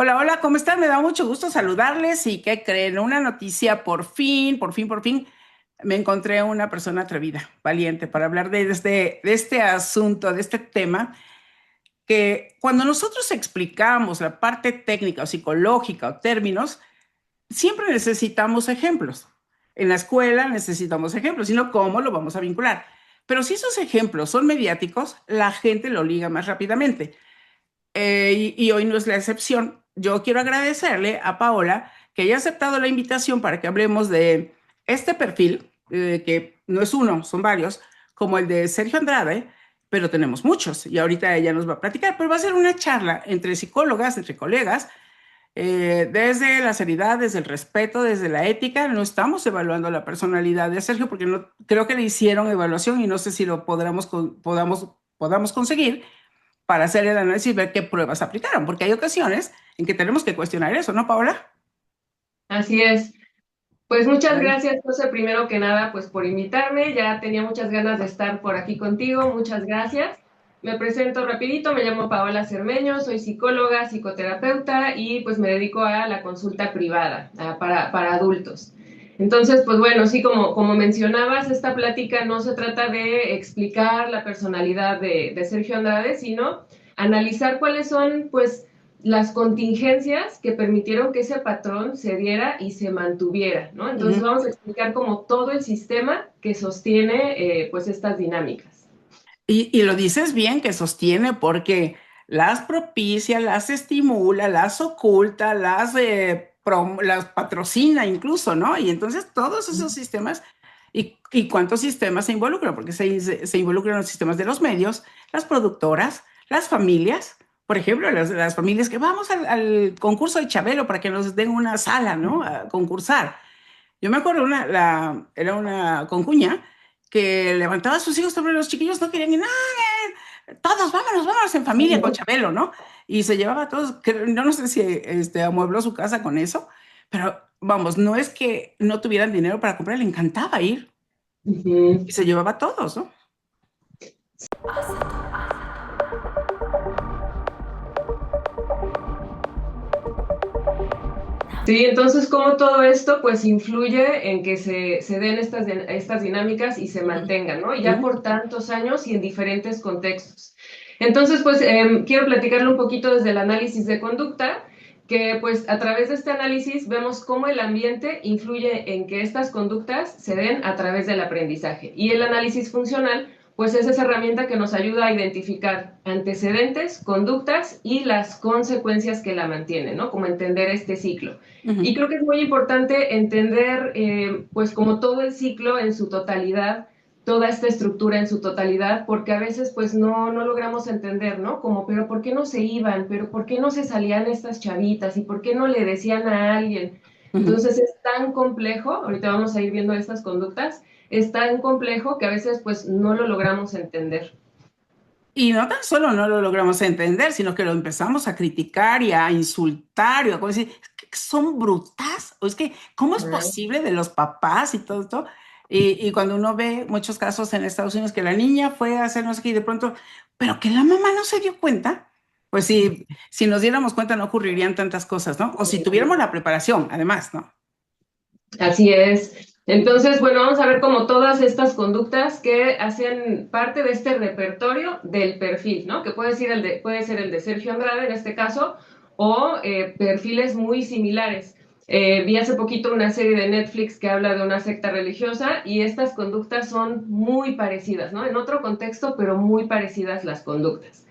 Hola, hola, ¿cómo están? Me da mucho gusto saludarles y ¿qué creen? Una noticia por fin, me encontré una persona atrevida, valiente, para hablar de este asunto, de este tema, que cuando nosotros explicamos la parte técnica o psicológica o términos, siempre necesitamos ejemplos. En la escuela necesitamos ejemplos, si no, ¿cómo lo vamos a vincular? Pero si esos ejemplos son mediáticos, la gente lo liga más rápidamente. Y hoy no es la excepción. Yo quiero agradecerle a Paola que haya aceptado la invitación para que hablemos de este perfil, que no es uno, son varios, como el de Sergio Andrade, pero tenemos muchos y ahorita ella nos va a platicar, pero va a ser una charla entre psicólogas, entre colegas, desde la seriedad, desde el respeto, desde la ética. No estamos evaluando la personalidad de Sergio porque no creo que le hicieron evaluación y no sé si lo podamos conseguir para hacer el análisis y ver qué pruebas aplicaron, porque hay ocasiones en que tenemos que cuestionar eso, ¿no, Paola? Así es. Pues muchas Caray. gracias, José, primero que nada, pues por invitarme. Ya tenía muchas ganas de estar por aquí contigo. Muchas gracias. Me presento rapidito, me llamo Paola Cermeño, soy psicóloga, psicoterapeuta y pues me dedico a la consulta privada para adultos. Entonces, pues bueno, sí, como mencionabas, esta plática no se trata de explicar la personalidad de Sergio Andrade, sino analizar cuáles son, pues, las contingencias que permitieron que ese patrón se diera y se mantuviera, ¿no? Entonces Ujú. vamos a explicar como todo el sistema que sostiene pues estas dinámicas. Y lo dices bien que sostiene porque las propicia, las estimula, las oculta, las patrocina incluso, ¿no? Y entonces todos esos sistemas, ¿y cuántos sistemas se involucran? Porque se involucran los sistemas de los medios, las productoras, las familias, por ejemplo, las familias que vamos al concurso de Chabelo para que nos den una sala, ¿no? A concursar. Yo me acuerdo, era una concuña que levantaba a sus hijos, sobre los chiquillos no querían ir, no, todos, vámonos en familia con Chabelo, ¿no? Y se llevaba a todos, yo no sé si amuebló su casa con eso, pero vamos, no es que no tuvieran dinero para comprar, le encantaba ir y se llevaba a todos, ¿no? Sí, entonces como todo esto pues influye en que se den estas dinámicas y se Ujú, mantengan, ¿no? Y ya ujú. por tantos años y en diferentes contextos. Entonces pues quiero platicarle un poquito desde el análisis de conducta, que pues a través de este análisis vemos cómo el ambiente influye en que estas conductas se den a través del aprendizaje. Y el análisis funcional pues es esa herramienta que nos ayuda a identificar antecedentes, conductas y las consecuencias que la mantienen, ¿no? Como entender este ciclo. Y Ujú. creo que es muy importante entender, pues como todo el ciclo en su totalidad, toda esta estructura en su totalidad, porque a veces pues no logramos entender, ¿no? Como, pero ¿por qué no se iban? ¿Pero por qué no se salían estas chavitas? ¿Y por qué no le decían a alguien? Ujú. Entonces es tan complejo, ahorita vamos a ir viendo estas conductas, es tan complejo que a veces pues no lo logramos entender. Y no tan solo no lo logramos entender, sino que lo empezamos a criticar y a insultar y a como decir, "Es que son brutas, o es que, ¿cómo es posible de los papás y todo esto?" Y cuando uno ve muchos casos en Estados Unidos que la niña fue a hacer no sé qué y de pronto, pero que la mamá no se dio cuenta, pues si nos diéramos cuenta no ocurrirían tantas cosas, ¿no? O si tuviéramos la preparación, además, ¿no? Así es. Entonces, bueno, vamos a ver como todas estas conductas que hacen parte de este repertorio del perfil, ¿no? Que puede ser el de Sergio Andrade en este caso, o perfiles muy similares. Vi hace poquito una serie de Netflix que habla de una secta religiosa y estas conductas son muy parecidas, ¿no? En otro contexto, pero muy parecidas las conductas.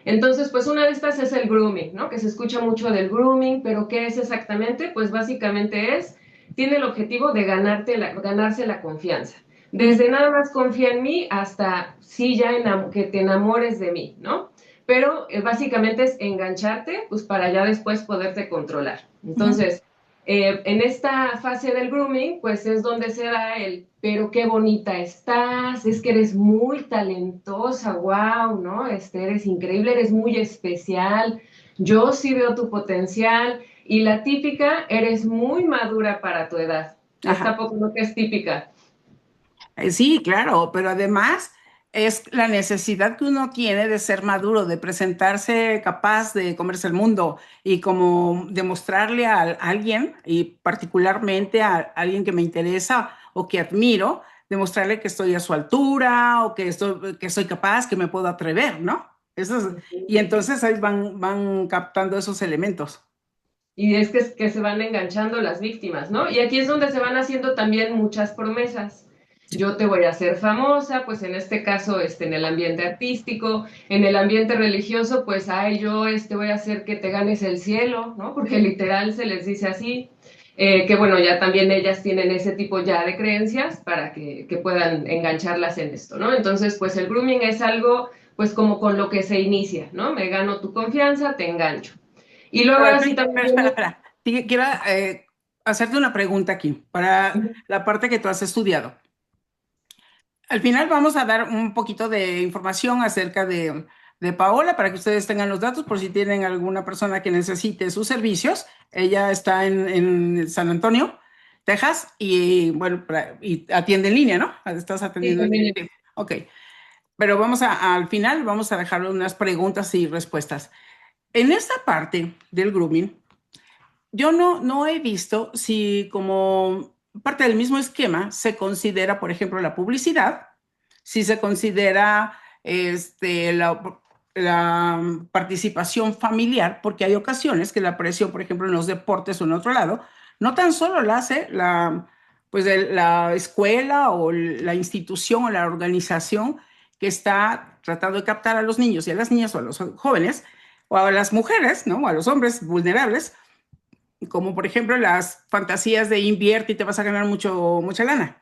Entonces, pues una de estas es el grooming, ¿no? Que se escucha mucho del grooming, pero ¿qué es exactamente? Pues básicamente tiene el objetivo de ganarse la confianza. Ujú. Desde nada más confía en mí hasta sí ya que te enamores de mí, ¿no? Pero básicamente es engancharte, pues para ya después poderte controlar. Ujú. Entonces, en esta fase del grooming, pues es donde se da pero qué bonita estás, es que eres muy talentosa, wow, ¿no? Eres increíble, eres muy especial, yo sí veo tu potencial, y la típica, eres muy madura para tu edad. Ajá. Esta poco no que es típica. Sí, claro, pero además es la necesidad que uno tiene de ser maduro, de presentarse capaz de comerse el mundo y como demostrarle a alguien, y particularmente a alguien que me interesa o que admiro, demostrarle que estoy a su altura o que soy capaz, que me puedo atrever, ¿no? Y entonces ahí van captando esos elementos. Y es que se van enganchando las víctimas, ¿no? Y aquí es donde se van haciendo también muchas promesas. Yo te voy a hacer famosa, pues en este caso, en el ambiente artístico, en el ambiente religioso, pues, ay, yo, voy a hacer que te ganes el cielo, ¿no? Porque literal se les dice así. Que bueno, ya también ellas tienen ese tipo ya de creencias para que puedan engancharlas en esto, ¿no? Entonces, pues el grooming es algo, pues como con lo que se inicia, ¿no? Me gano tu confianza, te engancho. Y luego Pero, ahora sí también espera, viene. espera. Quiero hacerte una pregunta aquí para la parte que tú has estudiado. Al final vamos a dar un poquito de información acerca de Paola para que ustedes tengan los datos por si tienen alguna persona que necesite sus servicios. Ella está en San Antonio, Texas, y bueno, y atiende en línea, ¿no? Estás Sí, atendiendo en línea. también. Sí. Ok, pero al final vamos a dejarle unas preguntas y respuestas. En esta parte del grooming, yo no he visto si como parte del mismo esquema se considera, por ejemplo, la publicidad, si se considera la participación familiar, porque hay ocasiones que la presión, por ejemplo, en los deportes o en otro lado, no tan solo la hace la escuela o la institución o la organización que está tratando de captar a los niños y a las niñas o a los jóvenes o a las mujeres, ¿no? O a los hombres vulnerables, como por ejemplo las fantasías de invierte y te vas a ganar mucha lana.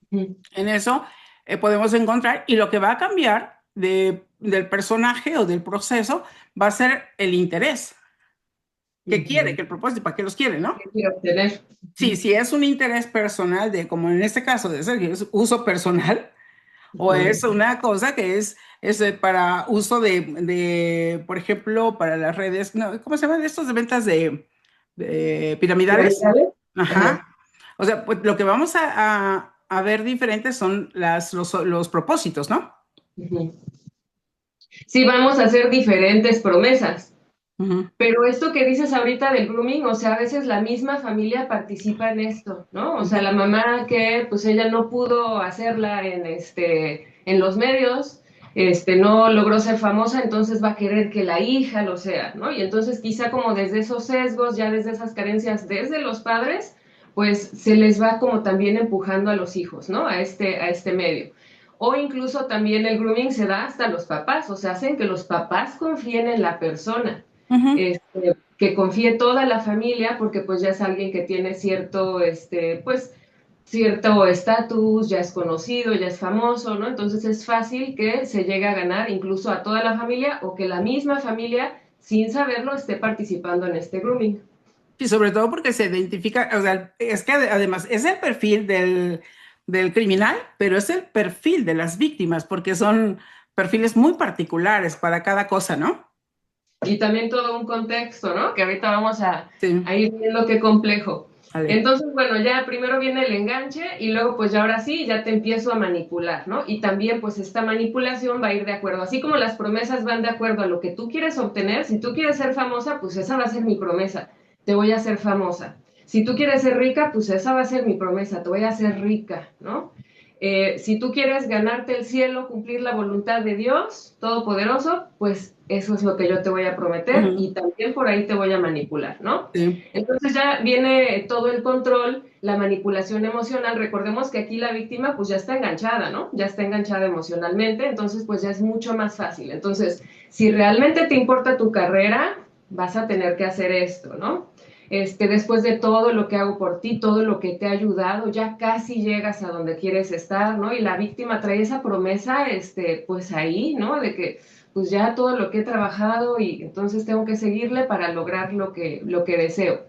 Ujú. En eso podemos encontrar, y lo que va a cambiar del personaje o del proceso va a ser el interés que quiere, Ujú. que el propósito, para qué los quiere, ¿no? ¿Qué quiero obtener? Sí, si es un interés personal de, como en este caso de Sergio, es uso personal, o es Ujú. una cosa que es para uso por ejemplo, para las redes, no, ¿cómo se llaman estos de ventas de piramidales? ¿Piramidales? Ajá. Ajá. O sea, pues lo que vamos a ver diferentes son los propósitos, ¿no? Ujú. Sí, vamos a hacer diferentes promesas. Ujú, Pero esto que dices ahorita del grooming, o sea, a veces la misma familia participa en esto, ¿no? O sea, ujú, la mamá que pues ella no pudo hacerla en los medios, no logró ser famosa, entonces va a querer que la hija lo sea, ¿no? Y entonces quizá como desde esos sesgos, ya desde esas carencias desde los padres, pues se les va como también empujando a los hijos, ¿no? A este medio. O incluso también el grooming se da hasta los papás, o sea, hacen que los papás confíen en la persona, ujú. que confíe toda la familia, porque pues ya es alguien que tiene pues cierto estatus, ya es conocido, ya es famoso, ¿no? Entonces es fácil que se llegue a ganar incluso a toda la familia, o que la misma familia, sin saberlo, esté participando en este grooming. Y sobre todo porque se identifica, o sea, es que además es el perfil del criminal, pero es el perfil de las víctimas, porque son perfiles muy particulares para cada cosa, ¿no? Y también todo un contexto, ¿no? Que ahorita vamos Sí, a ir viendo qué complejo. vale. Entonces, bueno, ya primero viene el enganche y luego pues ya ahora sí, ya te empiezo a manipular, ¿no? Y también pues esta manipulación va a ir de acuerdo, así como las promesas van de acuerdo a lo que tú quieres obtener. Si tú quieres ser famosa, pues esa va a ser mi promesa, te voy a hacer famosa. Si tú quieres ser rica, pues esa va a ser mi promesa, te voy a hacer rica, ¿no? Si tú quieres ganarte el cielo, cumplir la voluntad de Dios Todopoderoso, pues eso es lo que yo te voy a prometer, Ujú, y también por ahí te voy a manipular, ¿no? sí. Entonces ya viene todo el control, la manipulación emocional. Recordemos que aquí la víctima pues ya está enganchada, ¿no? Ya está enganchada emocionalmente, entonces pues ya es mucho más fácil. Entonces, si realmente te importa tu carrera, vas a tener que hacer esto, ¿no? Después de todo lo que hago por ti, todo lo que te ha ayudado, ya casi llegas a donde quieres estar, ¿no? Y la víctima trae esa promesa, pues ahí, ¿no? De que, pues ya todo lo que he trabajado, y entonces tengo que seguirle para lograr lo que deseo.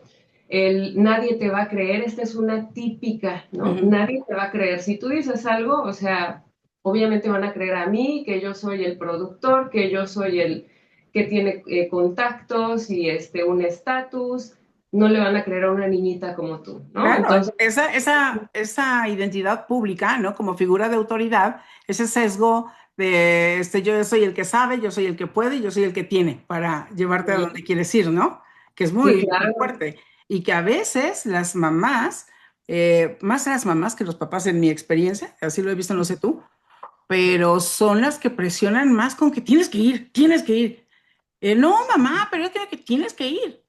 Nadie te va a creer, esta es una típica, ¿no? Ujú. Nadie te va a creer. Si tú dices algo, o sea, obviamente van a creer a mí, que yo soy el productor, que yo soy que tiene contactos y un estatus, no le van a creer a una niñita como tú, ¿no? Claro, Entonces, esa identidad pública, ¿no? Como figura de autoridad, ese sesgo de yo soy el que sabe, yo soy el que puede, yo soy el que tiene para llevarte a donde quieres ir, ¿no? Que es sí, muy, muy claro. fuerte. Y que a veces las mamás, más las mamás que los papás en mi experiencia, así lo he visto, no sé tú, pero son las que presionan más con que tienes que ir, tienes que ir. No, mamá, pero yo creo que tienes que ir.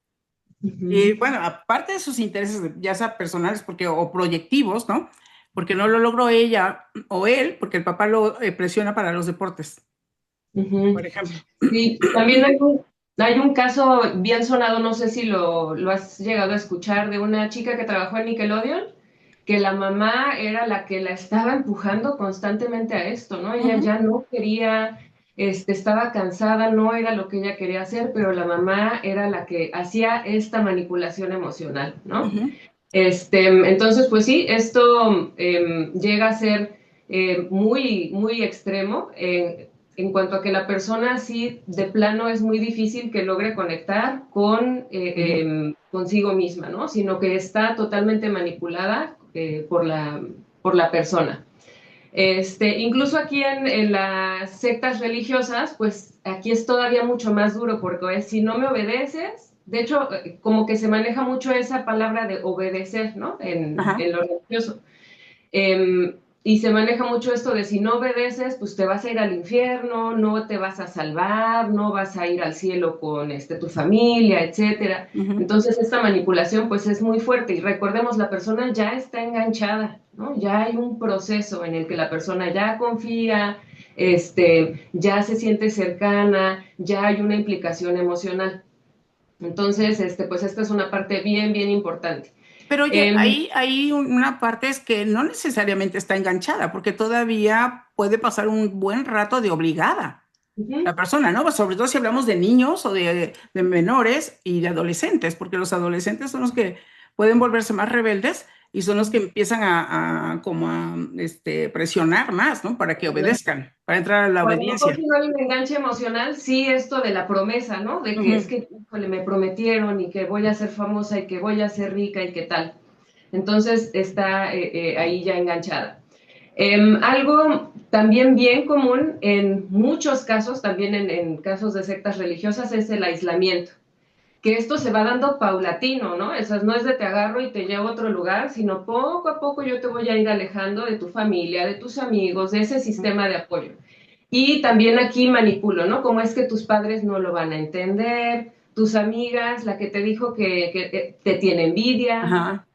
Y Ujú. bueno, aparte de sus intereses, ya sea personales porque, o proyectivos, ¿no? Porque no lo logró ella o él, porque el papá lo presiona para los deportes, por Ujú. ejemplo. Sí, también hay un caso bien sonado, no sé si lo has llegado a escuchar, de una chica que trabajó en Nickelodeon, que la mamá era la que la estaba empujando constantemente a esto, ¿no? Ella Ujú, ya no quería, estaba cansada, no era lo que ella quería hacer, pero la mamá era la que hacía esta manipulación emocional, ¿no? ujú, Entonces, pues sí, esto llega a ser muy, muy extremo en cuanto a que la persona sí de plano es muy difícil que logre conectar ujú. consigo misma, ¿no? Sino que está totalmente manipulada por la persona. Incluso aquí en las sectas religiosas, pues aquí es todavía mucho más duro porque es, si no me obedeces, de hecho, como que se maneja mucho esa palabra de obedecer, ¿no? En Ajá. lo religioso. Eh, y se maneja mucho esto de si no obedeces, pues te vas a ir al infierno, no te vas a salvar, no vas a ir al cielo con tu familia, etcétera. Ujú. Entonces esta manipulación pues es muy fuerte y recordemos, la persona ya está enganchada, ¿no? Ya hay un proceso en el que la persona ya confía, ya se siente cercana, ya hay una implicación emocional. Entonces, pues esta es una parte bien, bien importante. Pero oye, Eh, hay una parte es que no necesariamente está enganchada, porque todavía puede pasar un buen rato de obligada la uh-huh. persona, ¿no? Pues sobre todo si hablamos de niños o de menores y de adolescentes, porque los adolescentes son los que pueden volverse más rebeldes y son los que empiezan como a presionar más, ¿no? Para que obedezcan, para entrar a la O a lo mejor obediencia. si no hay un enganche emocional, sí esto de la promesa, ¿no? De que es Ujú, que, híjole, me prometieron y que voy a ser famosa y que voy a ser rica y qué tal. Entonces está ahí ya enganchada. Algo también bien común en muchos casos, también en casos de sectas religiosas, es el aislamiento. Que esto se va dando paulatino, ¿no? Esas no es de te agarro y te llevo a otro lugar, sino poco a poco yo te voy a ir alejando de tu familia, de tus amigos, de ese sistema de apoyo. Y también aquí manipulo, ¿no? Como es que tus padres no lo van a entender, tus amigas, la que te dijo que te tiene envidia, ajá.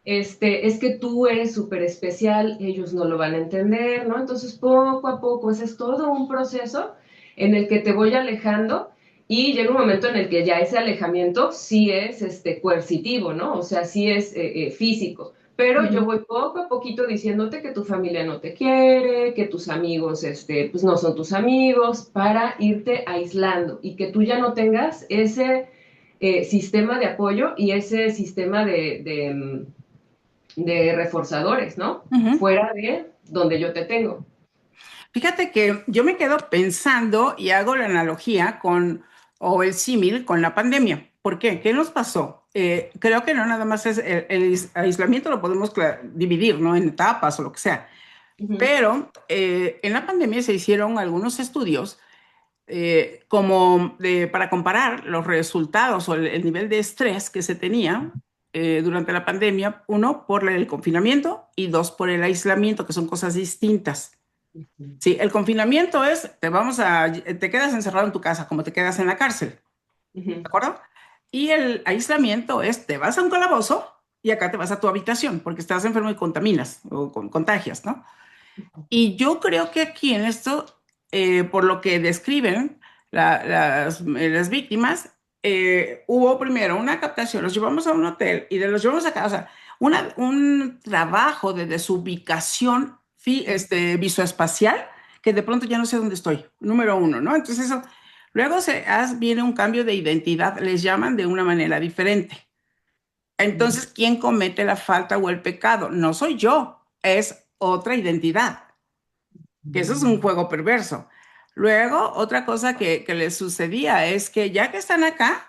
es que tú eres súper especial, ellos no lo van a entender, ¿no? Entonces, poco a poco, ese es todo un proceso en el que te voy alejando y llega un momento en el que ya ese alejamiento sí es coercitivo, ¿no? O sea, sí es físico. Pero yo Ujú. voy poco a poquito diciéndote que tu familia no te quiere, que tus amigos pues no son tus amigos, para irte aislando y que tú ya no tengas ese sistema de apoyo y ese sistema de reforzadores, ¿no? Ujú. Fuera de donde yo te tengo. Fíjate que yo me quedo pensando y hago la analogía con, o el símil con la pandemia. ¿Por qué? ¿Qué nos pasó? Creo que no nada más es el aislamiento, lo podemos dividir, ¿no? En etapas o lo que sea. Uh -huh. Pero en la pandemia se hicieron algunos estudios como para comparar los resultados o el nivel de estrés que se tenía durante la pandemia, uno por el confinamiento y dos por el aislamiento, que son cosas distintas. Sí, el confinamiento es, te quedas encerrado en tu casa, como te quedas en la cárcel, ¿de Uh -huh. acuerdo? Y el aislamiento es, te vas a un calabozo y acá te vas a tu habitación, porque estás enfermo y contaminas o contagias, ¿no? Y yo creo que aquí en esto, por lo que describen las víctimas, hubo primero una captación, los llevamos a un hotel y de los llevamos a casa, un trabajo de desubicación visoespacial, que de pronto ya no sé dónde estoy, número uno, ¿no? Entonces eso, luego viene un cambio de identidad, les llaman de una manera diferente. Entonces, ¿quién comete la falta o el pecado? No soy yo, es otra identidad, que eso es un juego perverso. Luego, otra cosa que les sucedía es que ya que están acá,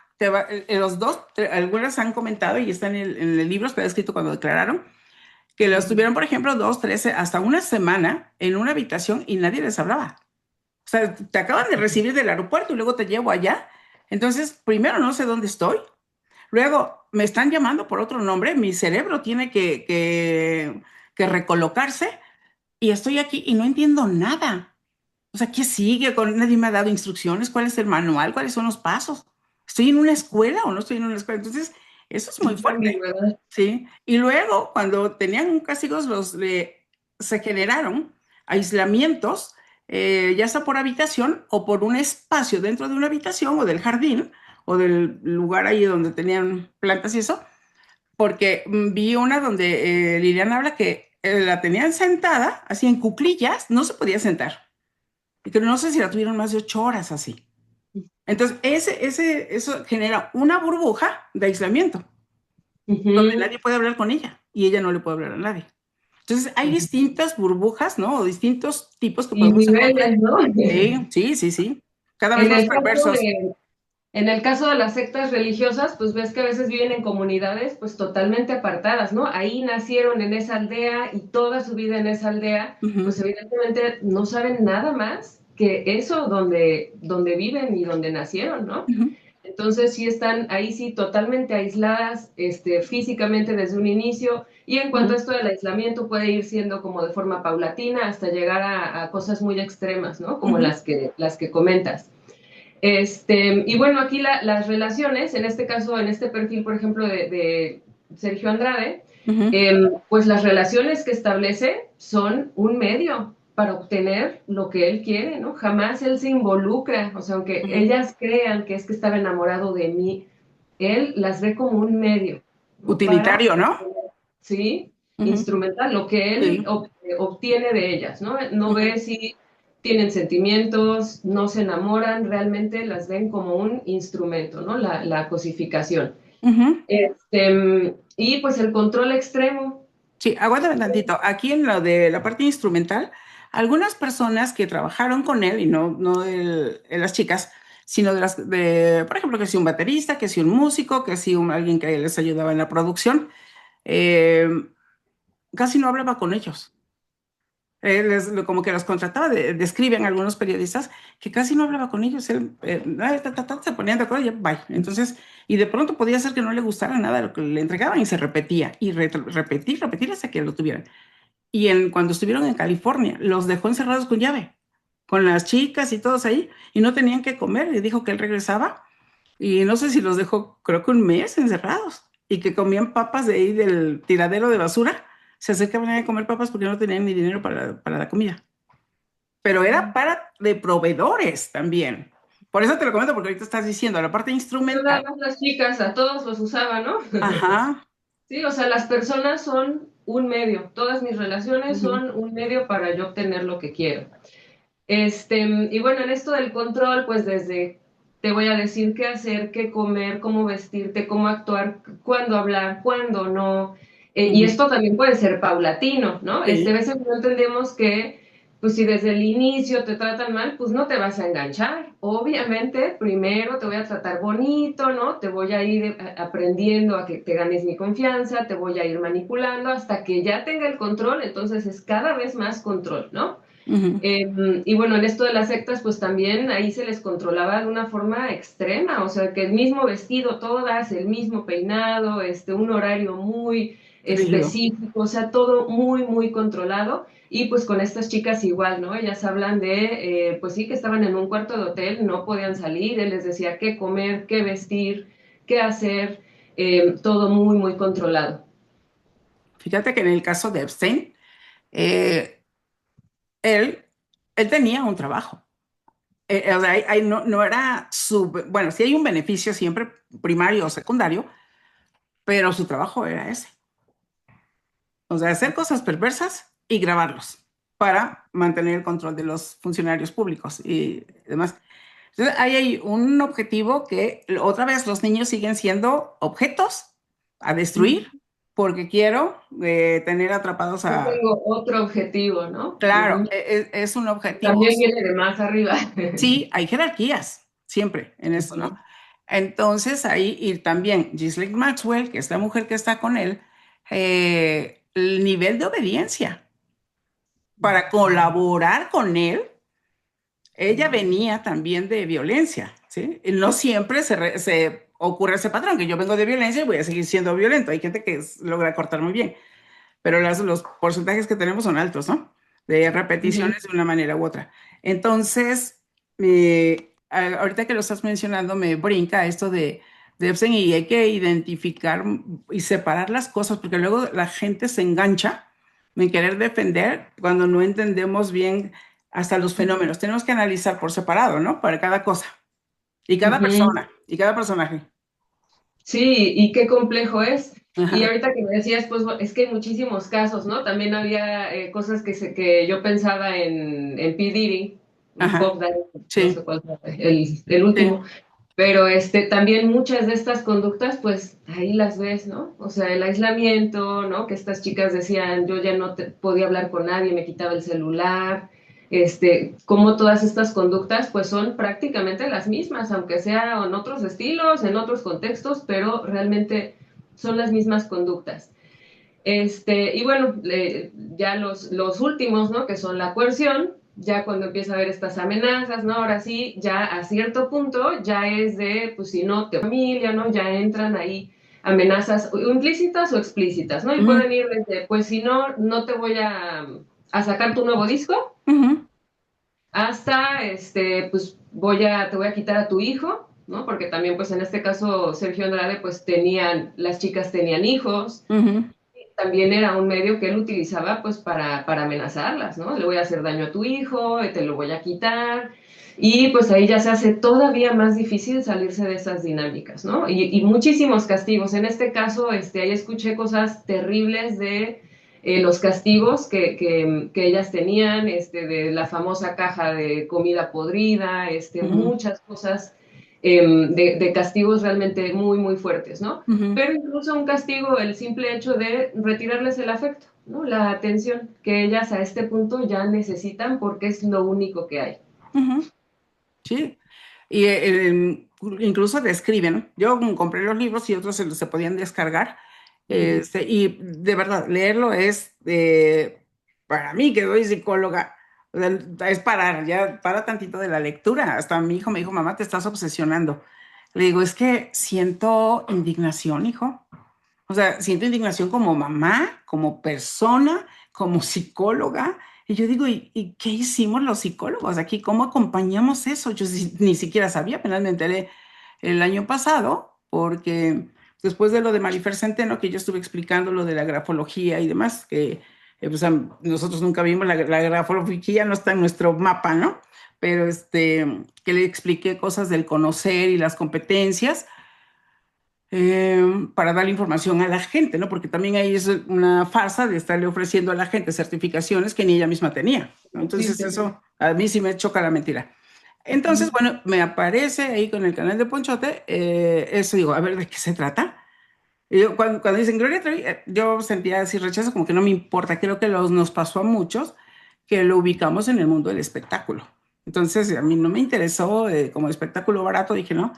los dos, algunas han comentado y están en el libro, está escrito cuando declararon, que los Ujú. tuvieron, por ejemplo, 2, 13, hasta una semana en una habitación y nadie les hablaba. O sea, te acaban de recibir del aeropuerto y luego te llevo allá. Entonces, primero no sé dónde estoy. Luego me están llamando por otro nombre. Mi cerebro tiene que recolocarse y estoy aquí y no entiendo nada. O sea, ¿qué sigue? Nadie me ha dado instrucciones. ¿Cuál es el manual? ¿Cuáles son los pasos? ¿Estoy en una escuela o no estoy en una escuela? Entonces, eso es muy Mucha fuerte. ambigüedad. Sí. Y luego, cuando tenían castigos, se generaron aislamientos, ya sea por habitación o por un espacio dentro de una habitación o del jardín o del lugar ahí donde tenían plantas y eso, porque vi una donde Liliana habla que la tenían sentada, así en cuclillas, no se podía sentar. Y que no sé si la tuvieron más de 8 horas así. Entonces, eso genera una burbuja de aislamiento, donde Ujú. nadie puede hablar con ella y ella no le puede hablar a nadie. Entonces, hay Ujú. distintas burbujas, ¿no? O distintos tipos que Y podemos encontrar. niveles, ¿no? Sí, sí, sí, sí. Cada vez En más el caso perversos. de, en el caso de las sectas religiosas, pues ves que a veces viven en comunidades pues totalmente apartadas, ¿no? Ahí nacieron en esa aldea y toda su vida en esa aldea, Ujú, pues evidentemente no saben nada más que eso donde viven y donde nacieron, ¿no? ujú, Entonces sí están ahí sí totalmente aisladas físicamente desde un inicio y en cuanto a ujú, esto del aislamiento puede ir siendo como de forma paulatina hasta llegar a cosas muy extremas, ¿no? Como ujú, las que comentas. Y bueno, aquí las relaciones, en este caso, en este perfil, por ejemplo, de Sergio Andrade, ujú, pues las relaciones que establece son un medio para obtener lo que él quiere, ¿no? Jamás él se involucra, o sea, aunque ujú. ellas crean que es que estaba enamorado de mí, él las ve como un medio, ¿no? Para, Utilitario, ¿no? sí, Ujú, instrumental, lo que él sí. obtiene de ellas, ¿no? No Ujú, ve si tienen sentimientos, no se enamoran, realmente las ven como un instrumento, ¿no? La cosificación. ujú. Y pues el control extremo. Sí, aguántame tantito. Aquí en lo de la parte instrumental, algunas personas que trabajaron con él, y no las chicas, sino por ejemplo, que si un baterista, que si un músico, que si alguien que les ayudaba en la producción, eh, casi no hablaba con ellos. Como que los contrataba, describen algunos periodistas que casi no hablaba con ellos. Él, se ponían de acuerdo y ya, bye. Entonces, y de pronto podía ser que no le gustara nada lo que le entregaban y se repetía, y repetir hasta que lo tuvieran. Y cuando estuvieron en California, los dejó encerrados con llave, con las chicas y todos ahí, y no tenían que comer. Y dijo que él regresaba, y no sé si los dejó, creo que un mes encerrados, y que comían papas de ahí del tiradero de basura. Se acercaban a comer papas porque no tenían ni dinero para la comida. Pero era para de proveedores también. Por eso te lo comento, porque ahorita estás diciendo la parte No nada instrumental. más las chicas, a todos los usaba, ¿no? Ajá. Sí, o sea, las personas son un medio, todas mis relaciones Ujú, son un medio para yo obtener lo que quiero. Y bueno, en esto del control, pues desde te voy a decir qué hacer, qué comer, cómo vestirte, cómo actuar, cuándo hablar, cuándo no. Y ujú. esto también puede ser paulatino, ¿no? A Sí. veces no entendemos que, pues si desde el inicio te tratan mal, pues no te vas a enganchar. Obviamente, primero te voy a tratar bonito, ¿no? Te voy a ir aprendiendo a que te ganes mi confianza, te voy a ir manipulando hasta que ya tenga el control, entonces es cada vez más control, ¿no? Ujú. Y bueno, en esto de las sectas, pues también ahí se les controlaba de una forma extrema, o sea, que el mismo vestido todas, el mismo peinado, un horario muy Rígido. específico, o sea, todo muy, muy controlado. Y pues con estas chicas igual, ¿no? Ellas hablan de, pues sí, que estaban en un cuarto de hotel, no podían salir, él les decía qué comer, qué vestir, qué hacer, todo muy, muy controlado. Fíjate que en el caso de Epstein, eh, él, él tenía un trabajo. O sea, no era bueno, sí hay un beneficio siempre, primario o secundario, pero su trabajo era ese. O sea, hacer cosas perversas y grabarlos para mantener el control de los funcionarios públicos y demás. Entonces, ahí hay un objetivo que otra vez los niños siguen siendo objetos a destruir porque quiero tener atrapados Yo a... tengo otro objetivo, ¿no? Claro, Ujú. es un objetivo. También viene de más arriba. Sí, hay jerarquías, siempre en eso, ¿no? Ujú. Entonces ahí, y también Ghislaine Maxwell, que es la mujer que está con él, el nivel de obediencia para colaborar con él, ella venía también de violencia, ¿sí? Y no siempre se ocurre ese patrón, que yo vengo de violencia y voy a seguir siendo violento. Hay gente que logra cortar muy bien, pero los porcentajes que tenemos son altos, ¿no? De Ujú. repeticiones de una manera u otra. Entonces, ahorita que lo estás mencionando, me brinca esto de Epstein y hay que identificar y separar las cosas, porque luego la gente se engancha en querer defender cuando no entendemos bien hasta los fenómenos. Tenemos que analizar por separado, ¿no? Para cada cosa y cada Ujú. persona y cada personaje. Sí, y qué complejo es. Y Ajá, ahorita que me decías, pues es que hay muchísimos casos, ¿no? También había cosas que yo pensaba en P. Diddy, Puff ajá, Daddy, no sé sí, cuál fue el último, sí. pero también muchas de estas conductas, pues ahí las ves, ¿no? O sea, el aislamiento, ¿no? Que estas chicas decían, yo ya no podía hablar con nadie, me quitaba el celular, como todas estas conductas, pues son prácticamente las mismas, aunque sea en otros estilos, en otros contextos, pero realmente son las mismas conductas. Y bueno, ya los últimos, ¿no? Que son la coerción, ya cuando empieza a haber estas amenazas, ¿no? Ahora sí, ya a cierto punto ya es de, pues si no, te familia, ¿no? Ya entran ahí amenazas implícitas o explícitas, ¿no? Y Ujú, pueden ir desde, pues si no, no te voy a sacar tu nuevo disco, ujú, hasta, pues te voy a quitar a tu hijo, ¿no? Porque también, pues en este caso, Sergio Andrade, pues las chicas tenían hijos, ujú, también era un medio que él utilizaba pues para amenazarlas, ¿no? Le voy a hacer daño a tu hijo, te lo voy a quitar. Y pues ahí ya se hace todavía más difícil salirse de esas dinámicas, ¿no? Y muchísimos castigos. En este caso, ahí escuché cosas terribles de los castigos que ellas tenían, de la famosa caja de comida podrida, ujú, muchas cosas de castigos realmente muy, muy fuertes, ¿no? ujú, Pero incluso un castigo, el simple hecho de retirarles el afecto, ¿no? La atención que ellas a este punto ya necesitan porque es lo único que hay. ujú. Sí, y incluso describen, yo compré los libros y otros se podían descargar, Ujú. y de verdad, leerlo es, para mí que soy psicóloga, o sea, es parar, ya para tantito de la lectura, hasta mi hijo me dijo, mamá, te estás obsesionando. Le digo, es que siento indignación, hijo. O sea, siento indignación como mamá, como persona, como psicóloga. Y yo digo, ¿y qué hicimos los psicólogos aquí? ¿Cómo acompañamos eso? Yo ni siquiera sabía, apenas me enteré el año pasado, porque después de lo de Marifer Centeno, que yo estuve explicando lo de la grafología y demás, que pues, nosotros nunca vimos la grafología, no está en nuestro mapa, ¿no? Pero que le expliqué cosas del conocer y las competencias para darle información a la gente, ¿no? Porque también ahí es una farsa de estarle ofreciendo a la gente certificaciones que ni ella misma tenía, ¿no? Entonces Existe. eso a mí sí me choca la mentira. Entonces, Ujú. bueno, me aparece ahí con el canal de Ponchote, eso digo, a ver, ¿de qué se trata? Y yo, cuando dicen Gloria Trevi, yo sentía así rechazo, como que no me importa, creo que nos pasó a muchos que lo ubicamos en el mundo del espectáculo. Entonces, a mí no me interesó como espectáculo barato, dije, no,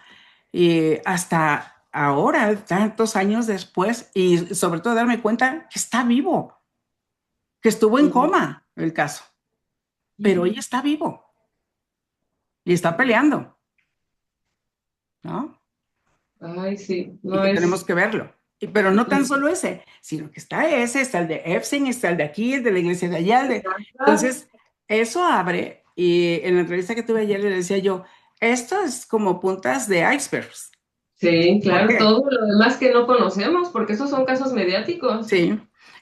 y hasta ahora, tantos años después, y sobre todo darme cuenta que está vivo, que estuvo en Ujú. coma el caso, pero hoy está vivo y está peleando, ¿no? Ay, sí, Y no que tenemos es. que verlo. Pero no tan solo ese, sino que está ese, está el de Epstein, está el de aquí, el de la iglesia de allá. Entonces, eso abre, y en la entrevista que tuve ayer le decía yo, esto es como puntas de icebergs. Sí, ¿Por claro, qué? todo lo demás que no conocemos, porque esos son casos mediáticos. Sí,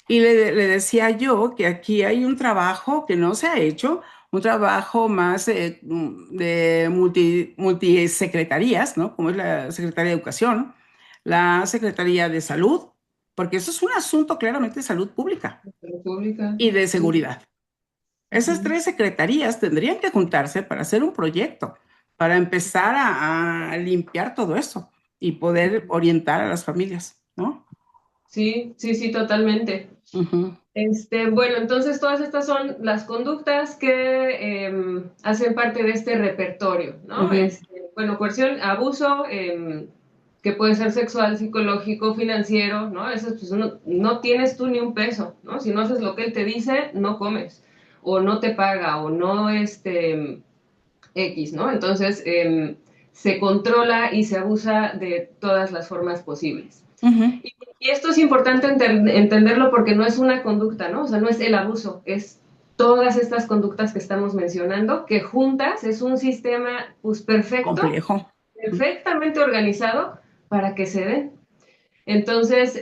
y le decía yo que aquí hay un trabajo que no se ha hecho, un trabajo más de multisecretarías, ¿no? Como es la Secretaría de Educación, la Secretaría de Salud, porque eso es un asunto claramente de salud pública República. y de Sí. seguridad. Esas Ujú. tres secretarías tendrían que juntarse para hacer un proyecto, para empezar a limpiar todo eso y poder orientar a las familias, ¿no? Sí, sí, sí, totalmente. Ujú, Bueno, entonces todas estas son las conductas que hacen parte de este repertorio, ¿no? ujú. Bueno, coerción, abuso, que puede ser sexual, psicológico, financiero, ¿no? Eso pues no tienes tú ni un peso, ¿no? Si no haces lo que él te dice, no comes, o no te paga, o no, X, ¿no? Entonces, se controla y se abusa de todas las formas posibles. Ujú, Y esto es importante entenderlo porque no es una conducta, ¿no? O sea, no es el abuso, es todas estas conductas que estamos mencionando, que juntas es un sistema pues perfecto, complejo. Ujú. perfectamente organizado para que se den. Entonces,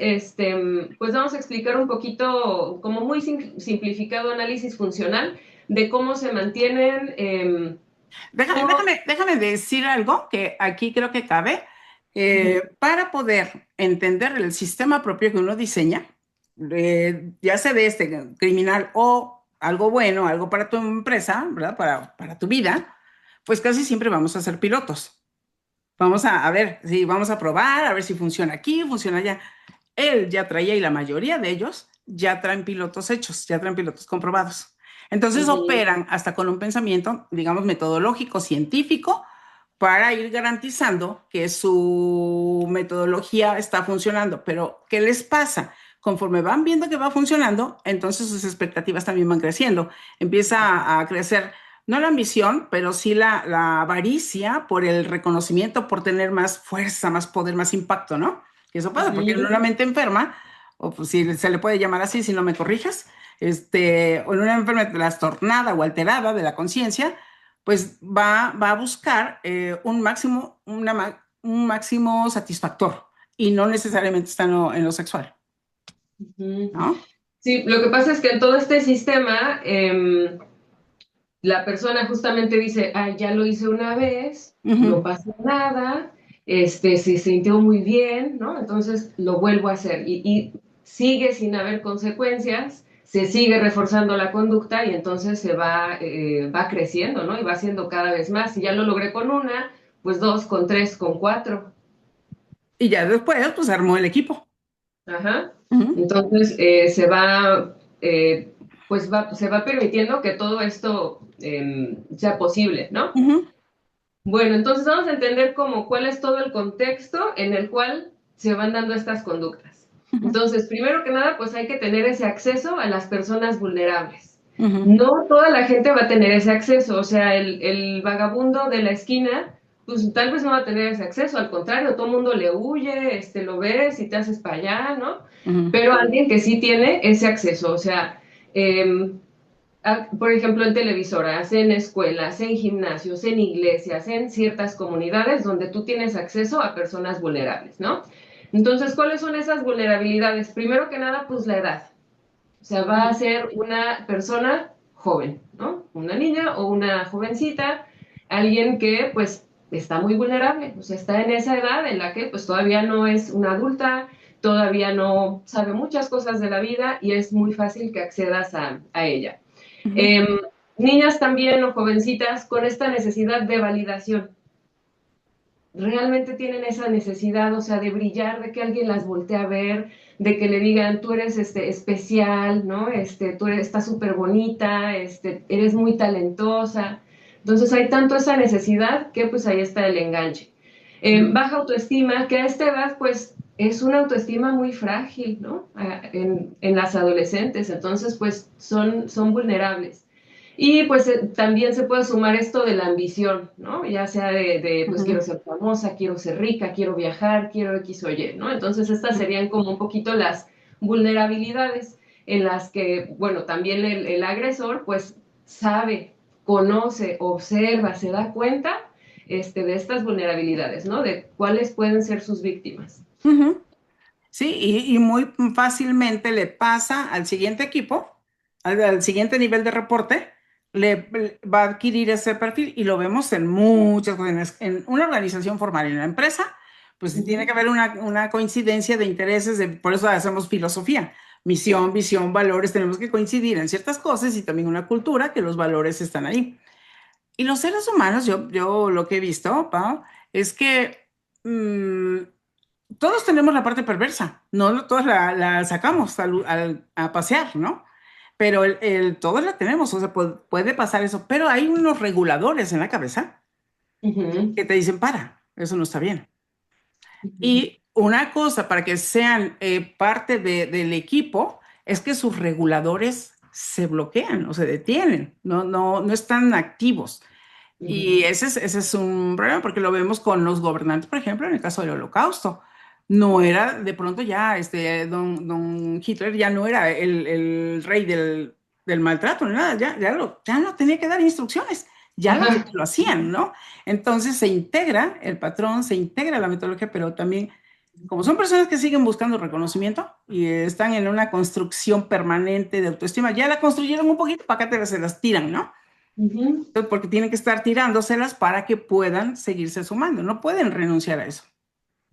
pues vamos a explicar un poquito, como muy simplificado análisis funcional de cómo se mantienen, cómo... Déjame decir algo que aquí creo que cabe. Para poder entender el sistema propio que uno diseña, ya sea de este criminal o algo bueno, algo para tu empresa, ¿verdad? Para tu vida, pues casi siempre vamos a ser pilotos. Vamos a ver si vamos a probar, a ver si funciona aquí, funciona allá. Él ya traía y la mayoría de ellos ya traen pilotos hechos, ya traen pilotos comprobados. Entonces Ujú, operan hasta con un pensamiento, digamos, metodológico, científico, para ir garantizando que su metodología está funcionando. Pero, ¿qué les pasa? Conforme van viendo que va funcionando, entonces sus expectativas también van creciendo. Empieza a crecer, no la ambición, pero sí la avaricia por el reconocimiento, por tener más fuerza, más poder, más impacto, ¿no? Y eso pasa, porque en ujú. una mente enferma, o pues si se le puede llamar así, si no me corrijas, o en una enfermedad trastornada o alterada de la conciencia, pues va a buscar un máximo satisfactor y no necesariamente está en lo sexual, Ujú. ¿no? Sí, lo que pasa es que en todo este sistema, la persona justamente dice, ay, ya lo hice una vez, no Ujú, pasa nada, se sintió muy bien, ¿no? Entonces lo vuelvo a hacer y sigue sin haber consecuencias, se sigue reforzando la conducta y entonces va creciendo, ¿no? Y va haciendo cada vez más. Si ya lo logré con una, pues dos, con tres, con cuatro. y ya después, pues armó el equipo. Ajá. Ujú, Entonces se va permitiendo que todo esto sea posible, ¿no? ujú, Bueno, entonces vamos a entender como cuál es todo el contexto en el cual se van dando estas conductas. ujú, Entonces, primero que nada, pues hay que tener ese acceso a las personas vulnerables. ujú, No toda la gente va a tener ese acceso, o sea, el vagabundo de la esquina, pues tal vez no va a tener ese acceso, al contrario, todo el mundo le huye, lo ves y te haces para allá, ¿no? ujú, Pero alguien que sí tiene ese acceso, o sea, eh, por ejemplo, en televisoras, en escuelas, en gimnasios, en iglesias, en ciertas comunidades donde tú tienes acceso a personas vulnerables, ¿no? Entonces, ¿cuáles son esas vulnerabilidades? Primero que nada, pues la edad. O sea, va a ser una persona joven, ¿no? Una niña o una jovencita, alguien que pues está muy vulnerable, o sea, está en esa edad en la que pues todavía no es una adulta, todavía no sabe muchas cosas de la vida y es muy fácil que accedas a ella. ujú, Eh, Niñas también o jovencitas con esta necesidad de validación. Realmente tienen esa necesidad, o sea, de brillar, de que alguien las voltee a ver, de que le digan, tú eres especial, ¿no? Tú eres, estás súper bonita, eres muy talentosa. Entonces hay tanto esa necesidad que pues ahí está el enganche. ujú, Baja autoestima, que a esta edad pues es una autoestima muy frágil, ¿no? En las adolescentes, entonces pues son vulnerables. Y pues también se puede sumar esto de la ambición, ¿no? Ya sea pues quiero ujú, ser famosa, quiero ser rica, quiero viajar, quiero X o Y, ¿no? Entonces estas ujú. serían como un poquito las vulnerabilidades en las que, bueno, también el agresor pues sabe, conoce, observa, se da cuenta de estas vulnerabilidades, ¿no? De cuáles pueden ser sus víctimas. Ujú. Sí, y muy fácilmente le pasa al siguiente equipo, al siguiente nivel de reporte, le va a adquirir ese perfil y lo vemos en muchas cosas. En una organización formal, en una empresa, pues sí tiene que Ujú. haber una coincidencia de intereses, por eso hacemos filosofía, misión, visión, valores, tenemos que coincidir en ciertas cosas y también una cultura que los valores están ahí. Y los seres humanos, yo lo que he visto, Pau, es que todos tenemos la parte perversa, no todos la sacamos a pasear, ¿no? Pero todos la tenemos, o sea, puede pasar eso, pero hay unos reguladores en la cabeza Ujú, que te dicen, para, eso no está bien. ujú, Y una cosa para que sean parte del equipo es que sus reguladores se bloquean o se detienen, no están activos. Y ujú. ese es un problema porque lo vemos con los gobernantes, por ejemplo, en el caso del Holocausto. No era, de pronto ya, don Hitler ya no era el rey del maltrato, ni nada, ya no tenía que dar instrucciones, ya Ajá. lo hacían, ¿no? Entonces se integra el patrón, se integra la metodología, pero también, como son personas que siguen buscando reconocimiento y están en una construcción permanente de autoestima, ya la construyeron un poquito, para acá se las tiran, ¿no? Ujú. Porque tienen que estar tirándoselas para que puedan seguirse sumando, no pueden renunciar a eso.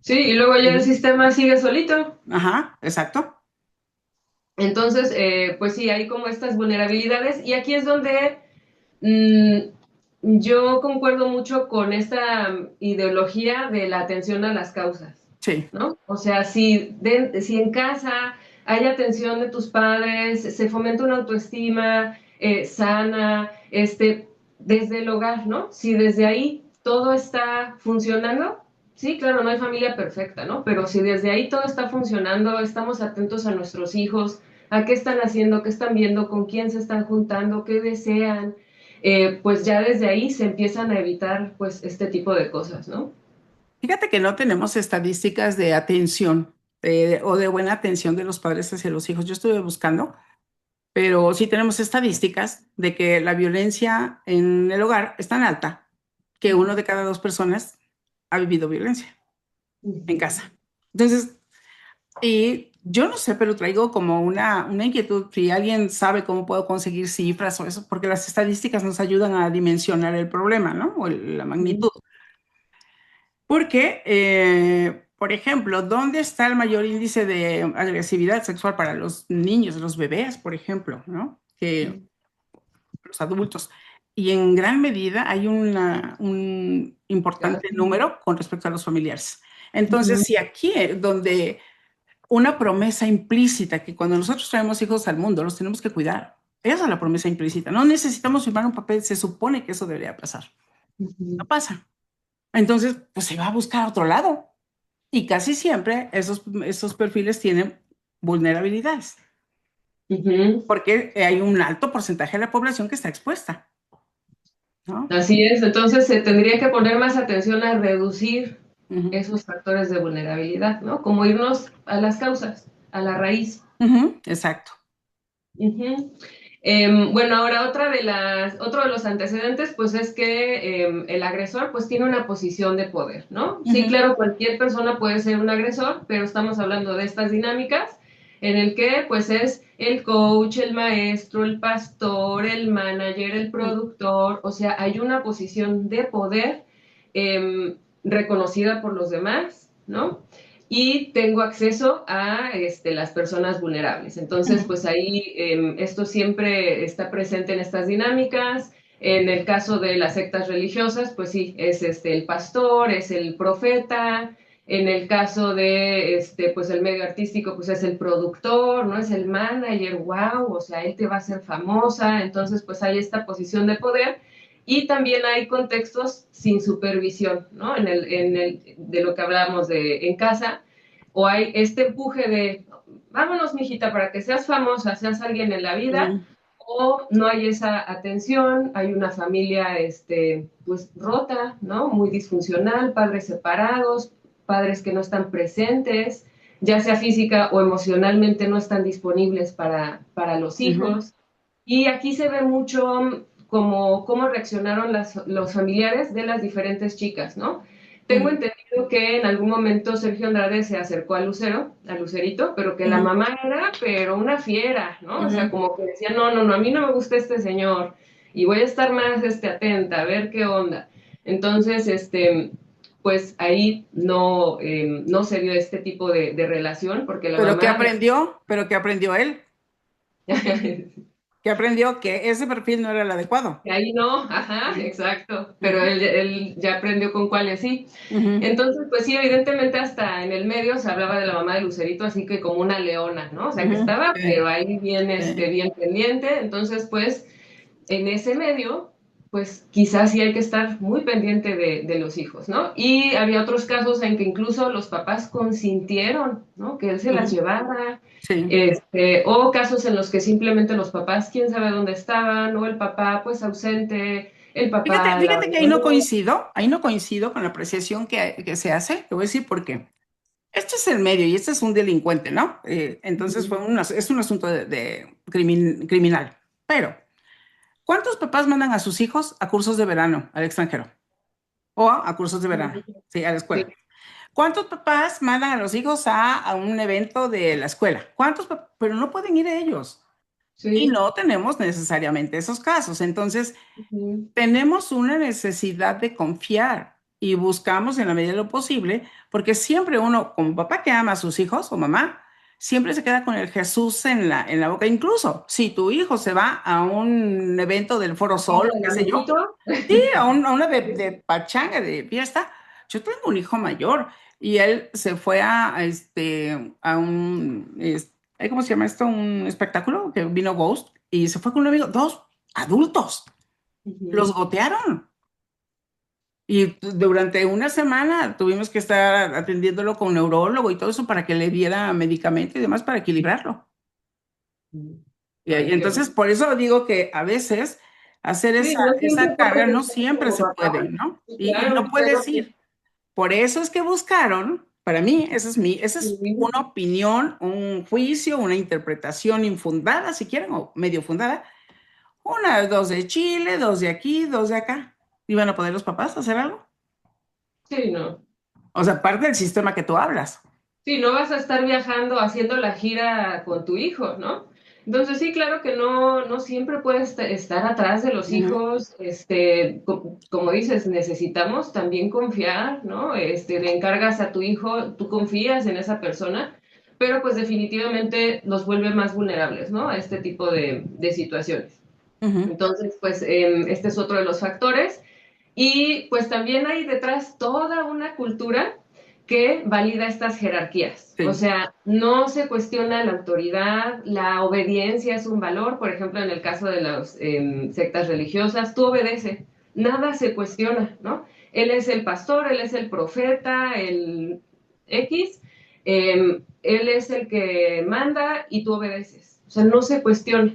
Sí, y luego ya el Ujú. sistema sigue solito. Ajá, exacto. Entonces, pues sí, hay como estas vulnerabilidades y aquí es donde mm, yo concuerdo mucho con esta ideología de la atención a las causas, Sí. ¿no? O sea, si en casa hay atención de tus padres, se fomenta una autoestima sana, desde el hogar, ¿no? Si desde ahí todo está funcionando, sí, claro, no hay familia perfecta, ¿no? Pero si desde ahí todo está funcionando, estamos atentos a nuestros hijos, a qué están haciendo, qué están viendo, con quién se están juntando, qué desean, pues ya desde ahí se empiezan a evitar pues este tipo de cosas, ¿no? Fíjate que no tenemos estadísticas de atención o de buena atención de los padres hacia los hijos. Yo estuve buscando, pero sí tenemos estadísticas de que la violencia en el hogar es tan alta que uno de cada dos personas ha vivido violencia en Ujú. casa. Entonces, y yo no sé, pero traigo como una inquietud, si alguien sabe cómo puedo conseguir cifras o eso, porque las estadísticas nos ayudan a dimensionar el problema, ¿no? O la magnitud. Porque, por ejemplo, ¿dónde está el mayor índice de agresividad sexual para los niños, los bebés, por ejemplo, ¿no? Que los adultos. Y en gran medida hay un importante número con respecto a los familiares. Entonces, Ujú. si aquí, donde una promesa implícita que cuando nosotros traemos hijos al mundo los tenemos que cuidar. Esa es la promesa implícita. No necesitamos firmar un papel, se supone que eso debería pasar. No Ujú. pasa. Entonces, pues se va a buscar a otro lado. Y casi siempre esos perfiles tienen vulnerabilidades, Ujú. porque hay un alto porcentaje de la población que está expuesta, ¿no? Así es, entonces se tendría que poner más atención a reducir Ujú, esos factores de vulnerabilidad, ¿no? Como irnos a las causas, a la raíz. ujú, exacto. Ujú. Bueno, ahora otro de los antecedentes, pues es que el agresor, pues tiene una posición de poder, ¿no? Sí, Ujú, claro, cualquier persona puede ser un agresor, pero estamos hablando de estas dinámicas en el que, pues es el coach, el maestro, el pastor, el manager, el ujú, productor, o sea, hay una posición de poder reconocida por los demás, ¿no? Y tengo acceso a las personas vulnerables. Entonces, ujú, pues ahí esto siempre está presente en estas dinámicas. En el caso de las sectas religiosas, pues sí, es el pastor, es el profeta. En el caso de pues el medio artístico, pues es el productor, no es el manager, wow, o sea, él te va a hacer famosa. Entonces, pues hay esta posición de poder y también hay contextos sin supervisión, ¿no? De lo que hablábamos en casa, o hay este empuje de, vámonos, mijita, para que seas famosa, seas alguien en la vida, ujú, o no hay esa atención, hay una familia, pues, rota, ¿no? Muy disfuncional, padres separados, padres que no están presentes, ya sea física o emocionalmente no están disponibles para los ujú, hijos. Y aquí se ve mucho como cómo reaccionaron los familiares de las diferentes chicas, ¿no? Tengo ujú, entendido que en algún momento Sergio Andrade se acercó a Lucero, a Lucerito, pero que la ujú, mamá era, pero una fiera, ¿no? O sea, ujú. como que decía, no, no, no, a mí no me gusta este señor y voy a estar más atenta, a ver qué onda. Entonces, pues ahí no se dio este tipo de relación porque la Pero ¿qué mamá... aprendió? ¿Pero qué aprendió él? que aprendió que ese perfil no era el adecuado. Y ahí no, ajá, Ujú, exacto, pero ujú, él ya aprendió con cuáles sí. ujú. Entonces, pues sí, evidentemente hasta en el medio se hablaba de la mamá de Lucerito así que como una leona, ¿no? O sea, que Ujú, estaba, sí, pero ahí bien, sí. bien pendiente. Entonces, pues, en ese medio, pues quizás sí hay que estar muy pendiente de los hijos, ¿no? Y había otros casos en que incluso los papás consintieron, ¿no? Que él se las Ujú, llevara, sí. o casos en los que simplemente los papás, quién sabe dónde estaban, o el papá, pues ausente, el Fíjate, papá la fíjate que abandonó. ahí no coincido con la apreciación que se hace. Te voy a decir por qué. Este es el medio y este es un delincuente, ¿no? Entonces Ujú. es un asunto criminal. Pero, ¿cuántos papás mandan a sus hijos a cursos de verano al extranjero? O a cursos de verano, sí, a la Sí, escuela. ¿Cuántos papás mandan a los hijos a un evento de la escuela? Pero no pueden ir ellos. Y sí. no tenemos necesariamente esos casos. Entonces, Ujú. tenemos una necesidad de confiar y buscamos en la medida de lo posible, porque siempre uno, como papá que ama a sus hijos o mamá, siempre se queda con el Jesús en la boca. Incluso si tu hijo se va a un evento del Foro ¿A casa Sol, del qué sé yo, amiguito? sí, a una de pachanga, de fiesta. Yo tengo un hijo mayor y él se fue a un, ¿cómo se llama esto? Un espectáculo que vino Ghost y se fue con un amigo, dos adultos, los Ujú. gotearon. Y durante una semana tuvimos que estar atendiéndolo con neurólogo y todo eso para que le diera medicamento y demás para equilibrarlo. Y Ay, qué entonces, horror. por eso digo que a veces hacer Sí, no siempre esa carga puedes no estar siempre como se papá. puede, ¿no? Sí, Y no claro, pero puedes ir. Por eso es que buscaron, para mí, esa es sí, una opinión, un juicio, una interpretación infundada, si quieren, o medio fundada. Dos de Chile, dos de aquí, dos de acá. ¿Iban a poder los papás hacer algo? sí, no. O sea, parte del sistema que tú hablas. Sí, no vas a estar viajando haciendo la gira con tu hijo, ¿no? Entonces sí, claro que no siempre puedes estar atrás de los Ujú, hijos, como dices, necesitamos también confiar, ¿no? Le encargas a tu hijo, tú confías en esa persona, pero pues definitivamente los vuelve más vulnerables, ¿no? A este tipo de situaciones. ujú. Entonces, pues este es otro de los factores. Y pues también hay detrás toda una cultura que valida estas jerarquías. O Sí. sea, no se cuestiona la autoridad, la obediencia es un valor. Por ejemplo, en el caso de las sectas religiosas, tú obedeces, nada se cuestiona, ¿no? Él es el pastor, él es el profeta, el X, él es el que manda y tú obedeces. O sea, no se cuestiona.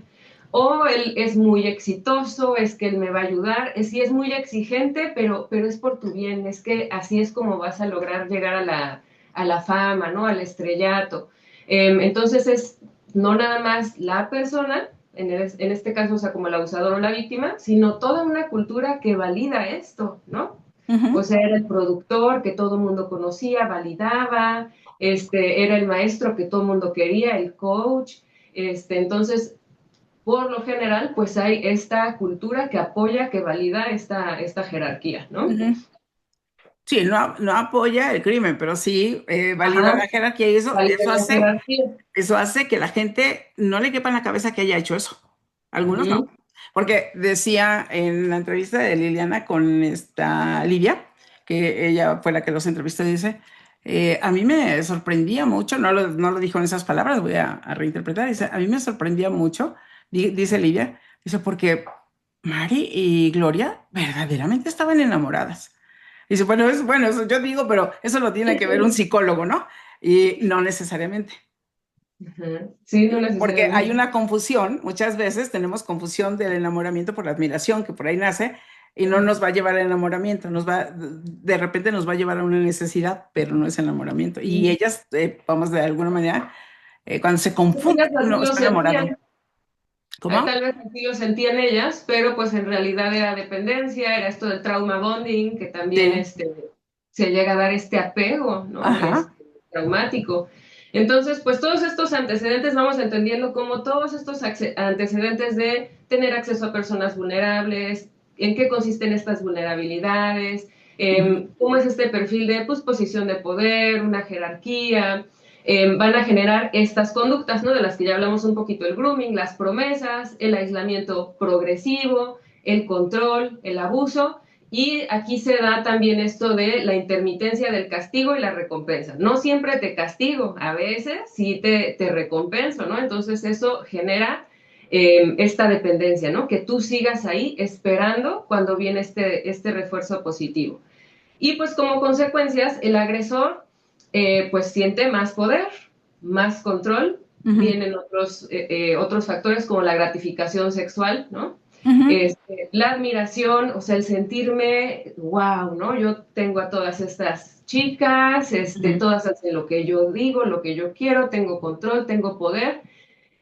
O él es muy exitoso, es que él me va a ayudar, sí es muy exigente, pero es por tu bien, es que así es como vas a lograr llegar a la fama, ¿no? Al estrellato. Entonces es no nada más la persona, en este caso, o sea, como el abusador o la víctima, sino toda una cultura que valida esto, ¿no? O Ujú, sea, era el productor que todo el mundo conocía, validaba, era el maestro que todo el mundo quería, el coach, entonces por lo general, pues hay esta cultura que apoya, que valida esta jerarquía, ¿no? ujú. Sí, no, no apoya el crimen, pero sí valida Ajá, la jerarquía y valida la jerarquía. eso hace que la gente no le quepa en la cabeza que haya hecho eso. Algunos no. Ujú. Porque decía en la entrevista de Liliana con esta Livia, que ella fue la que los entrevistó, dice, a mí me sorprendía mucho, no lo dijo en esas palabras, voy a reinterpretar, dice, a mí me sorprendía mucho, dice Livia, dice, porque Mari y Gloria verdaderamente estaban enamoradas. Dice, bueno, eso yo digo, pero eso lo tiene que ver un psicólogo, ¿no? Y no necesariamente. Ujú. Sí, no Porque hay necesariamente. una confusión, muchas veces tenemos confusión del enamoramiento por la admiración que por ahí nace y no nos va a llevar al enamoramiento, de repente nos va a llevar a una necesidad, pero no es enamoramiento. Y ellas, vamos, de alguna manera, cuando se confunde, Ellas así uno lo está enamorado. sentían, ¿Cómo? tal vez así lo sentían ellas, pero pues en realidad era dependencia, era esto del trauma bonding, que también Sí. se llega a dar este apego, ¿no? Ajá. Traumático. Entonces, pues todos estos antecedentes vamos entendiendo como todos estos antecedentes de tener acceso a personas vulnerables, en qué consisten estas vulnerabilidades, Ujú, cómo es este perfil de pues, posición de poder, una jerarquía, van a generar estas conductas, ¿no? De las que ya hablamos un poquito, el grooming, las promesas, el aislamiento progresivo, el control, el abuso. Y aquí se da también esto de la intermitencia del castigo y la recompensa. No siempre te castigo, a veces sí te recompenso, ¿no? Entonces eso genera esta dependencia, ¿no? Que tú sigas ahí esperando cuando viene este refuerzo positivo. Y pues como consecuencias, el agresor pues siente más poder, más control, Ujú, vienen otros factores como la gratificación sexual, ¿no? ujú, La admiración, o sea, el sentirme, wow, ¿no? Yo tengo a todas estas chicas, ujú. todas hacen lo que yo digo, lo que yo quiero, tengo control, tengo poder,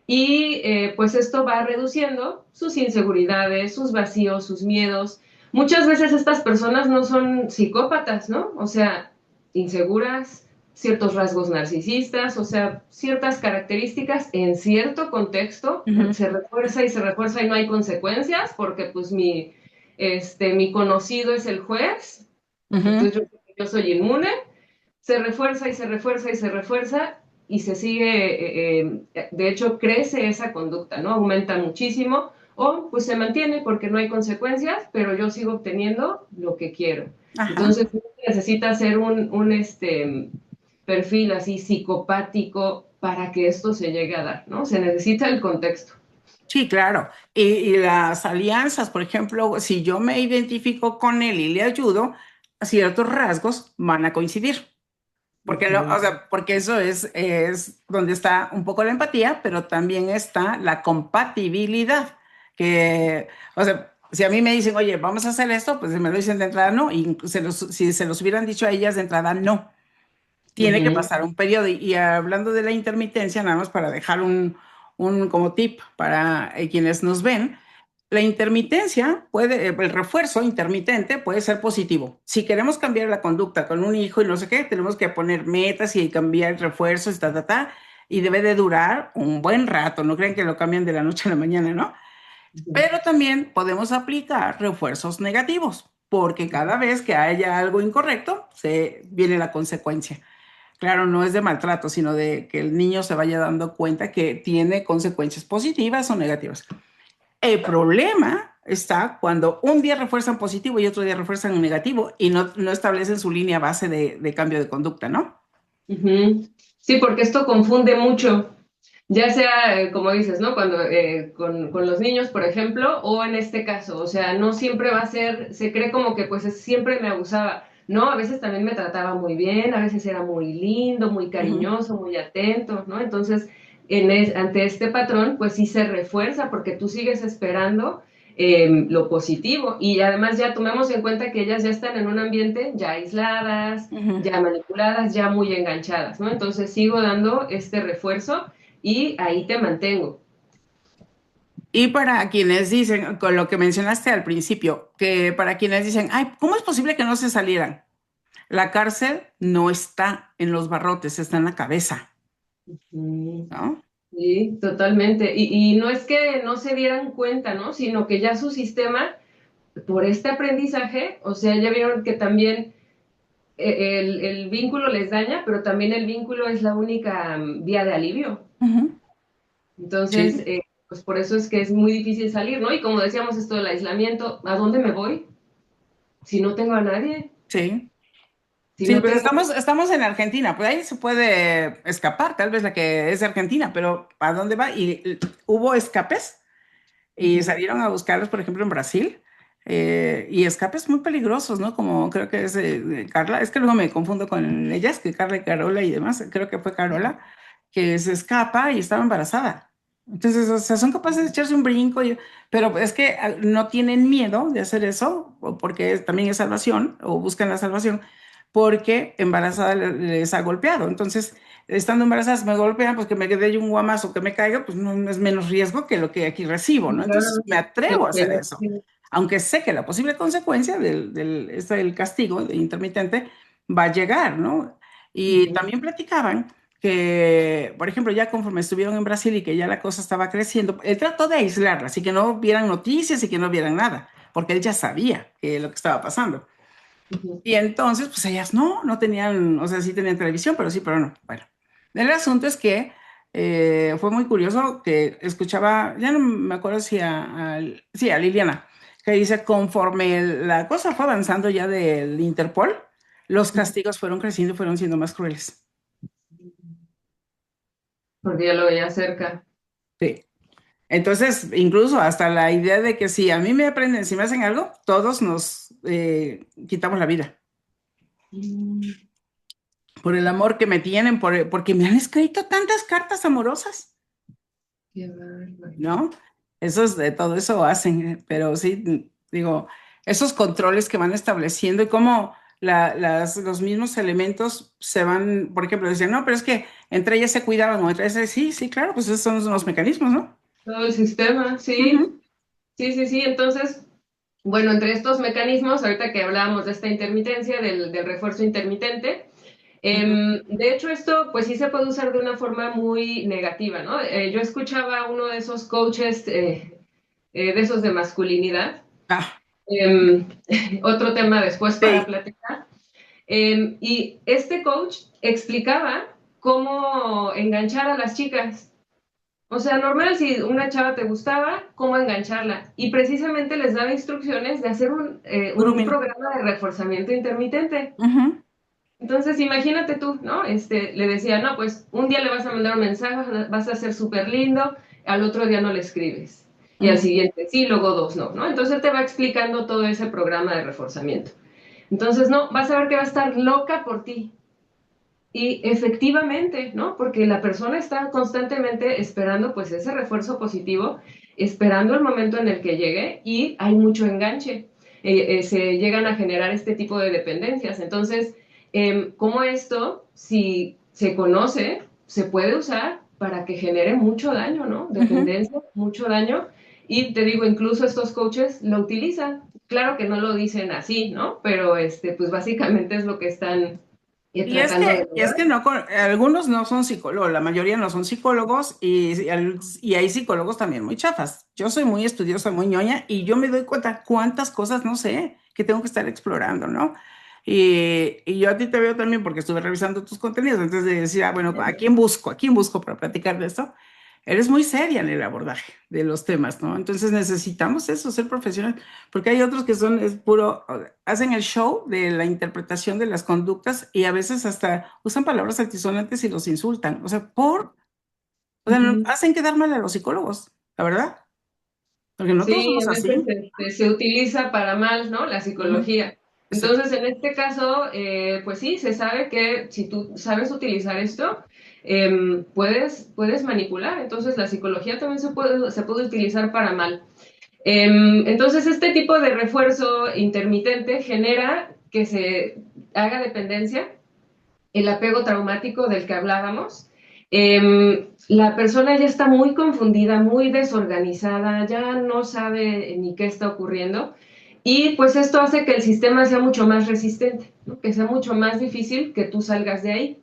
y pues esto va reduciendo sus inseguridades, sus vacíos, sus miedos. Muchas veces estas personas no son psicópatas, ¿no? O sea, inseguras, ciertos rasgos narcisistas, o sea, ciertas características en cierto contexto Ujú, se refuerza y no hay consecuencias porque pues mi conocido es el juez, ujú. entonces yo soy inmune, se refuerza y se refuerza y se refuerza y se sigue, de hecho crece esa conducta, ¿no? Aumenta muchísimo o pues se mantiene porque no hay consecuencias, pero yo sigo obteniendo lo que quiero. Ajá. Entonces necesita hacer un perfil así psicopático para que esto se llegue a dar, ¿no? Se necesita el contexto. Sí, claro. Y las alianzas, por ejemplo, si yo me identifico con él y le ayudo, ciertos rasgos van a coincidir. Porque no, o Ujú. sea, porque eso es donde está un poco la empatía, pero también está la compatibilidad. Que, o sea, si a mí me dicen, oye, vamos a hacer esto, pues si me lo dicen de entrada, no. Y si se los hubieran dicho a ellas de entrada, no. Tiene que Ujú. pasar un periodo. Y hablando de la intermitencia, nada más para dejar un como tip para quienes nos ven, la intermitencia puede, el refuerzo intermitente puede ser positivo. Si queremos cambiar la conducta con un hijo y no sé qué, tenemos que poner metas y cambiar refuerzos, y debe de durar un buen rato. No crean que lo cambian de la noche a la mañana, ¿no? Pero también podemos aplicar refuerzos negativos, porque cada vez que haya algo incorrecto, se viene la consecuencia. Claro, no es de maltrato, sino de que el niño se vaya dando cuenta que tiene consecuencias positivas o negativas. El problema está cuando un día refuerzan positivo y otro día refuerzan negativo y no establecen su línea base de cambio de conducta, ¿no? Ujú. Sí, porque esto confunde mucho. Ya sea, como dices, ¿no? Cuando con los niños, por ejemplo, o en este caso, o sea, no siempre va a ser, se cree como que pues siempre me abusaba. No, a veces también me trataba muy bien, a veces era muy lindo, muy Ujú. cariñoso, muy atento, ¿no? Entonces, ante este patrón, pues sí se refuerza porque tú sigues esperando lo positivo. Y además ya tomemos en cuenta que ellas ya están en un ambiente ya aisladas, Ujú. ya manipuladas, ya muy enganchadas, ¿no? Entonces sigo dando este refuerzo y ahí te mantengo. Y para quienes dicen, con lo que mencionaste al principio, que para quienes dicen, ay, ¿cómo es posible que no se salieran? La cárcel no está en los barrotes, está en la cabeza, Mm, ¿no? sí, totalmente. Y no es que no se dieran cuenta, ¿no? Sino que ya su sistema, por este aprendizaje, o sea, ya vieron que también el vínculo les daña, pero también el vínculo es la única vía de alivio. Ujú. Entonces, Sí, pues por eso es que es muy difícil salir, ¿no? Y como decíamos, esto del aislamiento, ¿a dónde me voy? Si no tengo a nadie, sí. si Sí, no pues tengo... estamos en Argentina, pues ahí se puede escapar, tal vez la que es de Argentina, pero ¿a dónde va? Y hubo escapes y Ujú. salieron a buscarlos, por ejemplo, en Brasil, y escapes muy peligrosos, ¿no? Como creo que es Carla, es que luego me confundo con ellas, que Carla y Carola y demás, creo que fue Carola, que se escapa y estaba embarazada. Entonces, o sea, son capaces de echarse un brinco, pero es que no tienen miedo de hacer eso, porque también es salvación, o buscan la salvación, porque embarazada les ha golpeado. Entonces, estando embarazadas me golpean, pues que me dé un guamazo, que me caiga, pues no es menos riesgo que lo que aquí recibo, ¿no? Entonces Claro, me atrevo a hacer que- eso, aunque sé que la posible consecuencia del castigo de intermitente va a llegar, ¿no? Y Ujú. también platicaban que, por ejemplo, ya conforme estuvieron en Brasil y que ya la cosa estaba creciendo, él trató de aislarla, así que no vieran noticias y que no vieran nada, porque él ya sabía que lo que estaba pasando. Ujú. Y entonces, pues ellas no tenían, o sea, sí tenían televisión, pero sí, pero no. Bueno. El asunto es que fue muy curioso que escuchaba, ya no me acuerdo si sí, a Liliana, que dice, conforme la cosa fue avanzando ya del Interpol, los castigos fueron creciendo y fueron siendo más crueles. Porque ya lo veía cerca. Sí. Entonces, incluso hasta la idea de que si a mí me aprenden, si me hacen algo, todos nos quitamos la vida. Mm, Por el amor que me tienen, porque me han escrito tantas cartas amorosas, qué bárbaro. ¿no? Esos de todo eso hacen, pero sí, digo, esos controles que van estableciendo y cómo los mismos elementos se van, por ejemplo, dicen, no, pero es que entre ellas se cuidaban, o entre ellas, sí, sí, claro, pues esos son los mecanismos, ¿no? Todo el sistema, sí. Ujú, Sí, sí, sí. Entonces, bueno, entre estos mecanismos, ahorita que hablábamos de esta intermitencia, del refuerzo intermitente, ujú. de hecho esto pues sí se puede usar de una forma muy negativa, ¿no? Yo escuchaba a uno de esos coaches, de esos de masculinidad, Ah, em, otro tema después para sí, platicar, y este coach explicaba cómo enganchar a las chicas. O sea, normal, si una chava te gustaba, cómo engancharla. Y precisamente les daba instrucciones de hacer un grooming. programa de reforzamiento intermitente. Ujú, Entonces, imagínate tú, ¿no? Le decía, no, pues un día le vas a mandar un mensaje, vas a ser súper lindo, al otro día no le escribes. Y al ujú. siguiente sí, luego dos no, ¿no? Entonces él te va explicando todo ese programa de reforzamiento. Entonces, no, vas a ver que va a estar loca por ti. Y efectivamente, ¿no? Porque la persona está constantemente esperando pues ese refuerzo positivo, esperando el momento en el que llegue y hay mucho enganche. Se llegan a generar este tipo de dependencias. Entonces, como esto, si se conoce, se puede usar para que genere mucho daño, ¿no? Ujú. Dependencia, mucho daño. Y te digo, incluso estos coaches lo utilizan. Claro que no lo dicen así, ¿no? Pero pues básicamente es lo que están tratando de Y es lograr. que no, algunos no son psicólogos, la mayoría no son psicólogos y hay psicólogos también muy chafas. Yo soy muy estudiosa, muy ñoña y yo me doy cuenta cuántas cosas no sé que tengo que estar explorando, ¿no? Y yo a ti te veo también porque estuve revisando tus contenidos antes de decir, ah, bueno, ¿a quién busco? ¿A quién busco para platicar de esto? Eres muy seria en el abordaje de los temas, ¿no? Entonces necesitamos eso, ser profesional. Porque hay otros que son, es puro, hacen el show de la interpretación de las conductas y a veces hasta usan palabras altisonantes y los insultan. O sea, Ujú. hacen quedar mal a los psicólogos, la verdad, porque no todos Sí, somos a veces así. se utiliza para mal, ¿no? La Ujú, psicología. exacto. Entonces, en este caso, pues sí, se sabe que si tú sabes utilizar esto, puedes manipular. Entonces, la psicología también se puede utilizar para mal. Entonces, este tipo de refuerzo intermitente genera que se haga dependencia, el apego traumático del que hablábamos. La persona ya está muy confundida, muy desorganizada, ya no sabe ni qué está ocurriendo y pues esto hace que el sistema sea mucho más resistente, ¿no? Que sea mucho más difícil que tú salgas de ahí.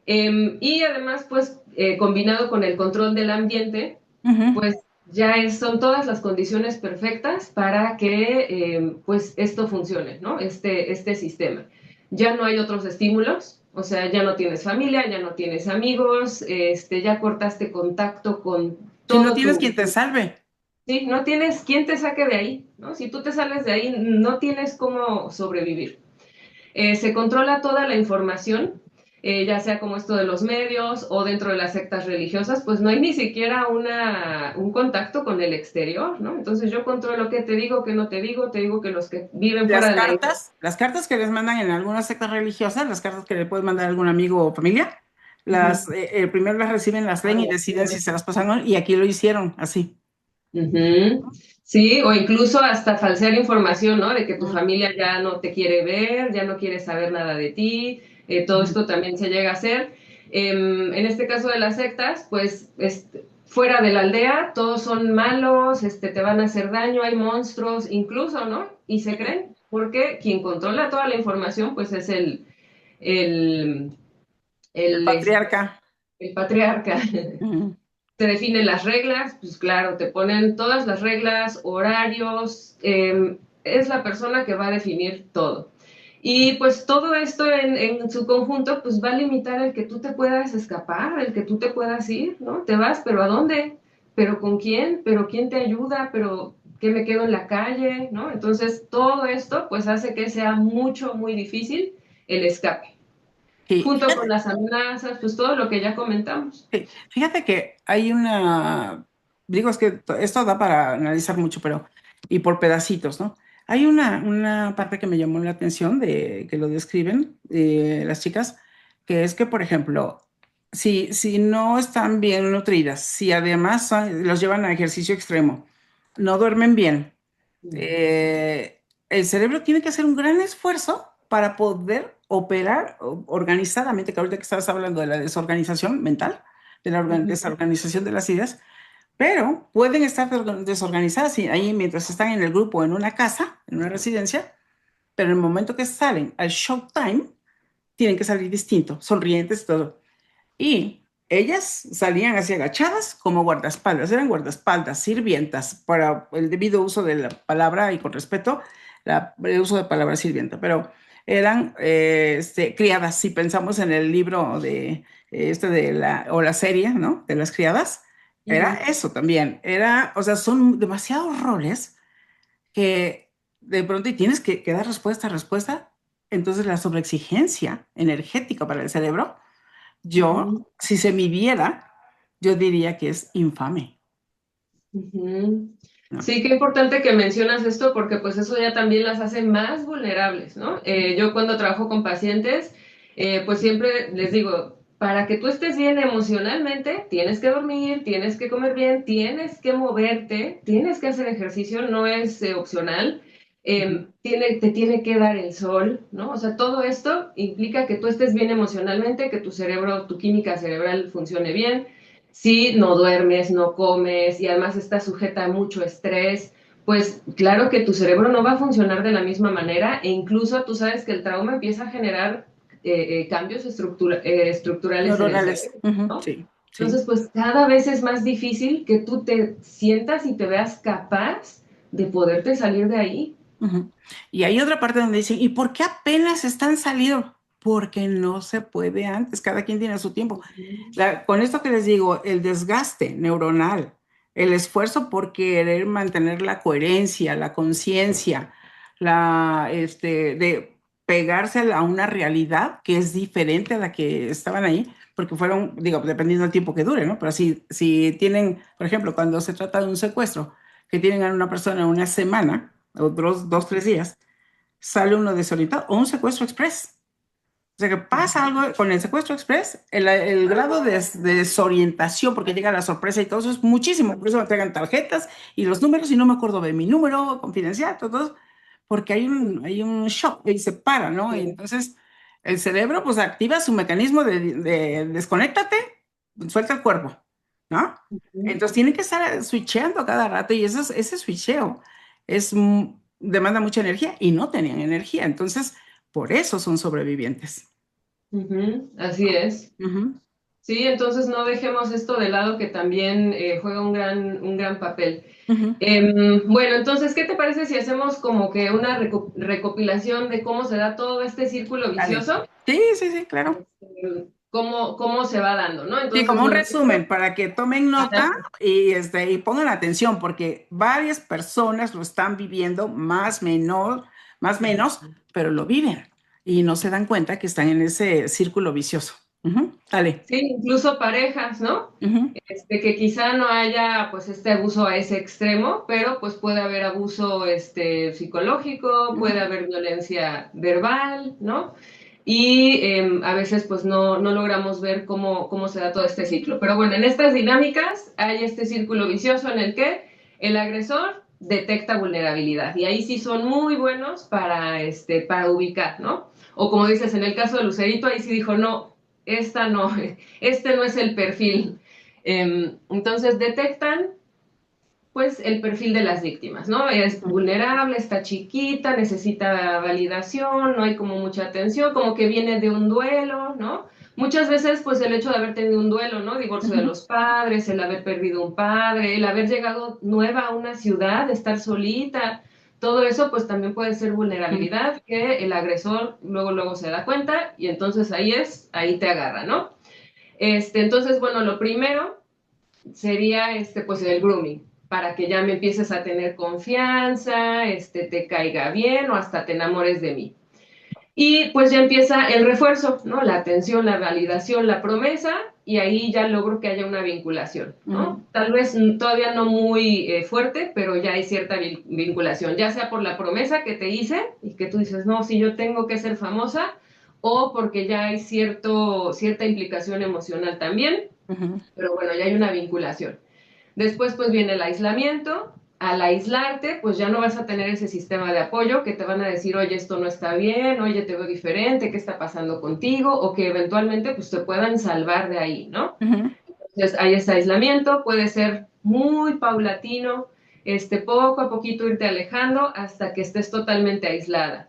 Y además, pues combinado con el control del ambiente, Ujú. pues son todas las condiciones perfectas para que pues esto funcione, ¿no? Este sistema. Ya no hay otros estímulos, o sea, ya no tienes familia, ya no tienes amigos, ya cortaste contacto con Si no todo tienes tu... quien te salve. Sí, no tienes quien te saque de ahí, ¿no? Si tú te sales de ahí, no tienes cómo sobrevivir. Se controla toda la información, ya sea como esto de los medios o dentro de las sectas religiosas, pues no hay ni siquiera un contacto con el exterior, ¿no? Entonces yo controlo qué te digo que los que viven fuera de la iglesia. Las cartas que les mandan en algunas sectas religiosas, las cartas que le puedes mandar a algún amigo o familia, Ujú. primero las reciben, las Ah, leen y las deciden si se cierran. las pasan o no, y aquí lo hicieron así. Ujú. Sí, o incluso hasta falsear información, ¿no? De que tu Ujú, familia ya no te quiere ver, ya no quiere saber nada de ti, todo ujú. esto también se llega a hacer. En este caso de las sectas, pues fuera de la aldea, todos son malos, te van a hacer daño, hay monstruos, incluso, ¿no? Y se creen, porque quien controla toda la información, pues es el, El el, este, patriarca. el patriarca. Ujú. Te definen las reglas, pues claro, te ponen todas las reglas, horarios, es la persona que va a definir todo. Y pues todo esto en su conjunto pues va a limitar el que tú te puedas escapar, el que tú te puedas ir, ¿no? Te vas, pero ¿a dónde? ¿Pero con quién? ¿Pero quién te ayuda? ¿Pero qué me quedo en la calle? ¿No? Entonces todo esto pues hace que sea mucho, muy difícil el escape. Sí, Junto con las amenazas, pues todo lo que ya comentamos. fíjate que hay digo, es que esto da para analizar mucho, pero, y por pedacitos, ¿no? Hay una parte que me llamó la atención de que lo describen las chicas, que es que, por ejemplo, si no están bien nutridas, si además los llevan a ejercicio extremo, no duermen bien, el cerebro tiene que hacer un gran esfuerzo para poder operar organizadamente, que ahorita que estabas hablando de la desorganización mental, de la desorganización de las ideas, pero pueden estar desorganizadas ahí mientras están en el grupo, en una casa, en una residencia, pero en el momento que salen al showtime, tienen que salir distinto, sonrientes y todo. Y ellas salían así agachadas como guardaespaldas, eran guardaespaldas, sirvientas, para el debido uso de la palabra y con respeto, el uso de palabra sirvienta, pero eran criadas. Si pensamos en el libro o la serie, ¿no? De las criadas, era eso también, o sea, son demasiados roles que de pronto y tienes que dar respuesta a respuesta, entonces la sobreexigencia energética para el cerebro si se midiera, yo diría que es infame. Ujú. ¿No? Sí, qué importante que mencionas esto porque pues eso ya también las hace más vulnerables, ¿no? Yo cuando trabajo con pacientes, pues siempre les digo, para que tú estés bien emocionalmente, tienes que dormir, tienes que comer bien, tienes que moverte, tienes que hacer ejercicio, no es opcional, Ujú. te tiene que dar el sol, ¿no? O sea, todo esto implica que tú estés bien emocionalmente, que tu cerebro, tu química cerebral funcione bien. Si no duermes, no comes y además estás sujeta a mucho estrés, pues claro que tu cerebro no va a funcionar de la misma manera e incluso tú sabes que el trauma empieza a generar cambios estructurales en el Neuronales. cerebro, Ujú. ¿no? Sí, sí. Entonces, pues cada vez es más difícil que tú te sientas y te veas capaz de poderte salir de ahí. Ujú. Y hay otra parte donde dicen, ¿y por qué apenas están saliendo? Porque no se puede antes, cada quien tiene su tiempo. Con esto que les digo, el desgaste neuronal, el esfuerzo por querer mantener la coherencia, la conciencia, de pegarse a una realidad que es diferente a la que estaban ahí, porque fueron, digo, dependiendo del tiempo que dure, ¿no? Pero si tienen, por ejemplo, cuando se trata de un secuestro, que tienen a una persona una semana, o dos, 3 días, sale uno desorientado, o un secuestro express. O sea que pasa algo con el secuestro express, el grado de desorientación, porque llega la sorpresa y todo eso es muchísimo. Por eso me entregan tarjetas y los números, y no me acuerdo de mi número confidencial, todo, porque hay un shock y se para, ¿no? Y entonces el cerebro pues activa su mecanismo de desconéctate, suelta el cuerpo, ¿no? Entonces tiene que estar switcheando cada rato y ese switcheo demanda mucha energía y no tenían energía. Entonces, por eso son sobrevivientes. Ujú, así es. Ujú, Sí, entonces no dejemos esto de lado que también juega un gran papel. ujú. Bueno, entonces, ¿qué te parece si hacemos como que una recopilación de cómo se da todo este círculo Vale. vicioso? Sí, sí, sí, claro. Cómo se va dando, ¿no? Sí, Entonces, como un bueno, resumen para que tomen nota ajá. y pongan atención, porque varias personas lo están viviendo más menos, pero lo viven y no se dan cuenta que están en ese círculo vicioso. Ujú. Dale. Sí, incluso parejas, ¿no? Ujú, Que quizá no haya pues este abuso a ese extremo, pero pues puede haber abuso psicológico, puede ujú. haber violencia verbal, ¿no? Y a veces pues no logramos ver cómo se da todo este ciclo. Pero bueno, en estas dinámicas hay este círculo vicioso en el que el agresor detecta vulnerabilidad y ahí sí son muy buenos para ubicar, ¿no? O como dices, en el caso de Lucerito, ahí sí dijo, no, esta no, este no es el perfil. Entonces detectan pues el perfil de las víctimas, ¿no? Es vulnerable, está chiquita, necesita validación, no hay como mucha atención, como que viene de un duelo, ¿no? Muchas veces pues el hecho de haber tenido un duelo, ¿no? Divorcio de Ujú. los padres, el haber perdido un padre, el haber llegado nueva a una ciudad, estar solita, Todo eso pues también puede ser vulnerabilidad que el agresor luego se da cuenta y entonces ahí te agarra, ¿no? Entonces, bueno, lo primero sería pues el grooming, para que ya me empieces a tener confianza, te caiga bien o hasta te enamores de mí. Y pues ya empieza el refuerzo, ¿no? La atención, la validación, la promesa, y ahí ya logro que haya una vinculación, ¿no? Tal vez todavía no muy fuerte, pero ya hay cierta vinculación, ya sea por la promesa que te hice y que tú dices, no, si yo tengo que ser famosa, o porque ya hay cierta implicación emocional también, pero bueno, ya hay una vinculación. Después pues viene el aislamiento. Al aislarte, pues ya no vas a tener ese sistema de apoyo que te van a decir, oye, esto no está bien, oye, te veo diferente, ¿qué está pasando contigo? O que eventualmente pues te puedan salvar de ahí, ¿no? Entonces hay ese aislamiento, puede ser muy paulatino, poco a poquito irte alejando hasta que estés totalmente aislada.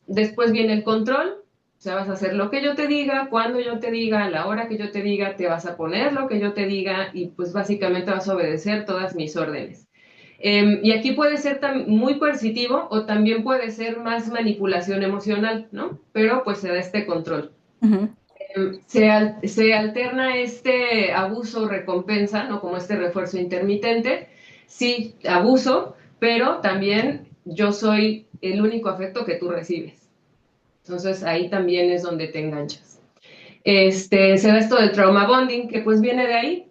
Después viene el control, o sea, vas a hacer lo que yo te diga, cuando yo te diga, a la hora que yo te diga, te vas a poner lo que yo te diga y pues básicamente vas a obedecer todas mis órdenes. Y aquí puede ser muy coercitivo o también puede ser más manipulación emocional, ¿no? Pero pues se da este control. Se alterna este abuso-recompensa, ¿no? Como este refuerzo intermitente. Sí, abuso, pero también yo soy el único afecto que tú recibes. Entonces ahí también es donde te enganchas. Se da esto del trauma bonding, que pues viene de ahí.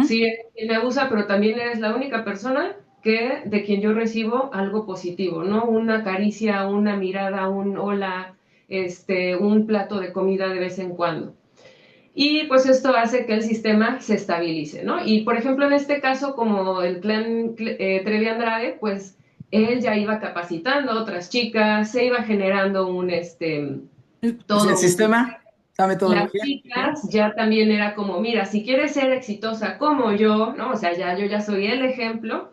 Sí, me abusa, pero también eres la única persona de quien yo recibo algo positivo, ¿no? Una caricia, una mirada, un hola, un plato de comida de vez en cuando. Y pues esto hace que el sistema se estabilice, ¿no? Y por ejemplo, en este caso, como el clan Trevi Andrade, pues él ya iba capacitando a otras chicas, se iba generando Pues el todo un... sistema, la Las metodología. chicas ya también era como, mira, si quieres ser exitosa como yo, ¿no? O sea, yo ya soy el ejemplo,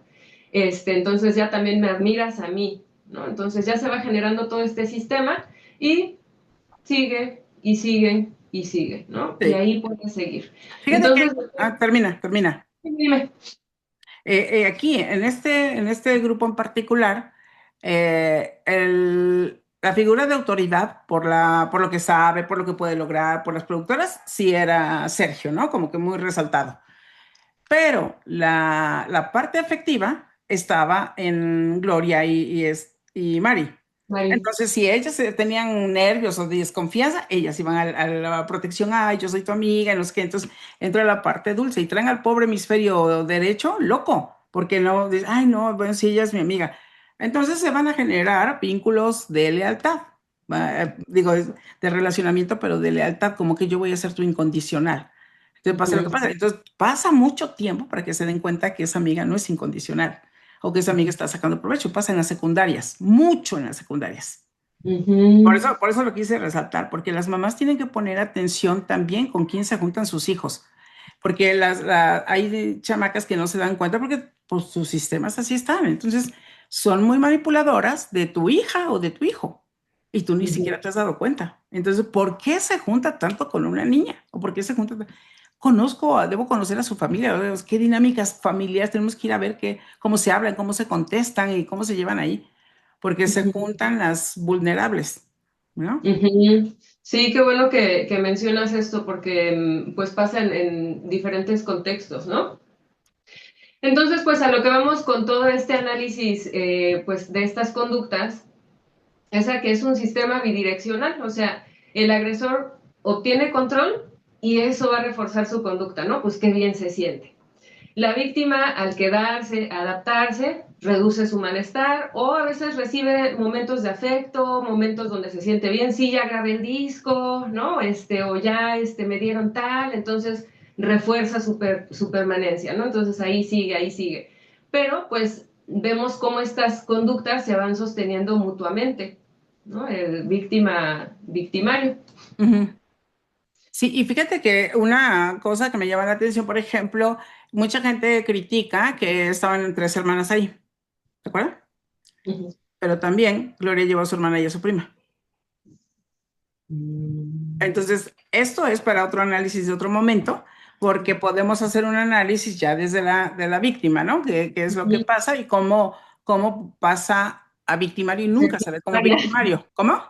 entonces ya también me admiras a mí, ¿no? Entonces ya se va generando todo este sistema y sigue y sigue y sigue, ¿no? Y Sí. ahí puedes seguir. Fíjate que, Entonces, termina. dime. Aquí, en este grupo en particular, la figura de autoridad, por lo que sabe, por lo que puede lograr, por las productoras, sí era Sergio, ¿no? Como que muy resaltado. Pero la parte afectiva estaba en Gloria y Mari. Mari. Entonces, si ellas tenían nervios o desconfianza, ellas iban a la protección, ay, yo soy tu amiga, no sé qué. Entonces entra la parte dulce y traen al pobre hemisferio derecho loco, porque no, ay, no, bueno, si ella es mi amiga. Entonces se van a generar vínculos de lealtad, digo, de relacionamiento, pero de lealtad, como que yo voy a ser tu incondicional. Entonces pasa lo que pasa. Entonces pasa mucho tiempo para que se den cuenta que esa amiga no es incondicional o que esa amiga está sacando provecho. Pasa en las secundarias, mucho en las secundarias. Por eso lo quise resaltar, porque las mamás tienen que poner atención también con quién se juntan sus hijos, porque hay chamacas que no se dan cuenta porque pues, sus sistemas así están. Entonces son muy manipuladoras de tu hija o de tu hijo y tú ni siquiera te has dado cuenta. Entonces, ¿por qué se junta tanto con una niña? ¿O por qué se junta? Debo conocer a su familia, qué dinámicas familiares tenemos que ir a ver cómo se hablan, cómo se contestan y cómo se llevan ahí, porque se juntan las vulnerables, ¿no? Sí, qué bueno que mencionas esto porque pues pasa en diferentes contextos, ¿no? Entonces, pues a lo que vamos con todo este análisis pues de estas conductas es a que es un sistema bidireccional, o sea, el agresor obtiene control y eso va a reforzar su conducta, ¿no? Pues qué bien se siente. La víctima, al quedarse, adaptarse, reduce su malestar o a veces recibe momentos de afecto, momentos donde se siente bien, sí, ya grabé el disco, ¿no? O ya me dieron tal, entonces refuerza su permanencia, ¿no? Entonces ahí sigue, ahí sigue. Pero pues vemos cómo estas conductas se van sosteniendo mutuamente, ¿no? El victimario. Ujú. Sí, y fíjate que una cosa que me llama la atención, por ejemplo, mucha gente critica que estaban tres hermanas ahí, ¿de acuerdo? Uh Pero también Gloria llevó a su hermana y a su prima. -huh. Entonces, esto es para otro análisis de otro momento, porque podemos hacer un análisis ya desde de la víctima, ¿no? ¿Qué es lo que pasa y cómo pasa a victimario y nunca se ve como Victimaria. victimario. ¿Cómo?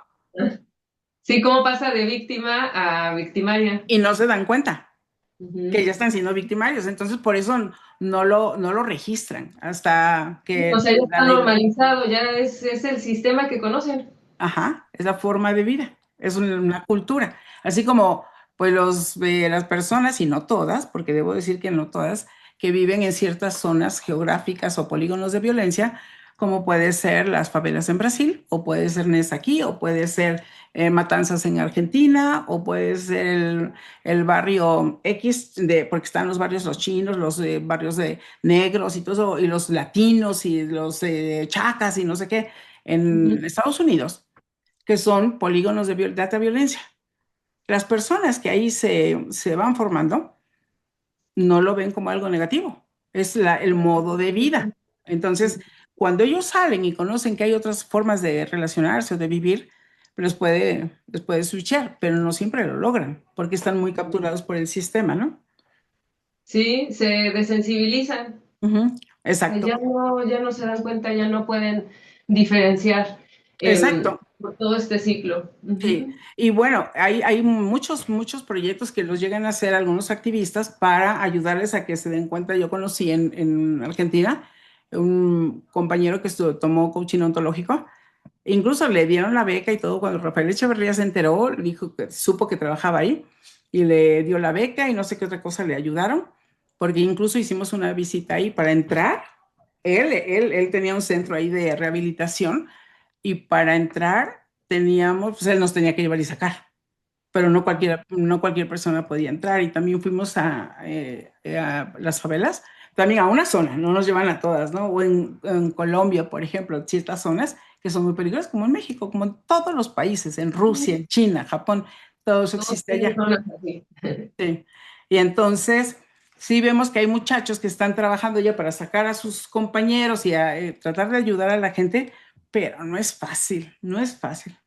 Sí, ¿cómo pasa de víctima a victimaria? Y no se dan cuenta que Ujú. ya están siendo victimarios. Entonces, por eso no lo registran hasta O que sea, ya la está ley. normalizado, ya es el sistema que conocen. Ajá, es la forma de vida, es una cultura. Así como, pues, las personas, y no todas, porque debo decir que no todas, que viven en ciertas zonas geográficas o polígonos de violencia, como puede ser las favelas en Brasil, o puede ser NES aquí, o puede ser Matanzas en Argentina, o puede ser el barrio X, porque están los barrios los chinos, los barrios de negros y todo eso, y los latinos y los chacas y no sé qué, en Ujú. Estados Unidos que son polígonos de alta violencia. Las personas que ahí se van formando no lo ven como algo negativo, es el modo de vida. Entonces, cuando ellos salen y conocen que hay otras formas de relacionarse o de vivir, les puede switchar, pero no siempre lo logran, porque están muy capturados por el sistema, ¿no? Sí, se desensibilizan. Ujú. Exacto, Ya no se dan cuenta, ya no pueden diferenciar exacto. por todo este ciclo. Sí, Ujú. y bueno, hay muchos proyectos que los llegan a hacer algunos activistas para ayudarles a que se den cuenta. Yo conocí en Argentina un compañero que tomó coaching ontológico, incluso le dieron la beca y todo. Cuando Rafael Echeverría se enteró, dijo que supo que trabajaba ahí y le dio la beca y no sé qué otra cosa le ayudaron, porque incluso hicimos una visita ahí para entrar. Él tenía un centro ahí de rehabilitación y para entrar teníamos, pues él nos tenía que llevar y sacar, pero no cualquier persona podía entrar. Y también fuimos a las favelas, también a una zona, no nos llevan a todas, ¿no? O en Colombia, por ejemplo, ciertas zonas que son muy peligrosas, como en México, como en todos los países, en Rusia, en China, Japón, todo eso Todos existe tienen allá. zonas así. Sí. Y entonces, sí vemos que hay muchachos que están trabajando ya para sacar a sus compañeros y a tratar de ayudar a la gente, pero no es fácil, no es fácil.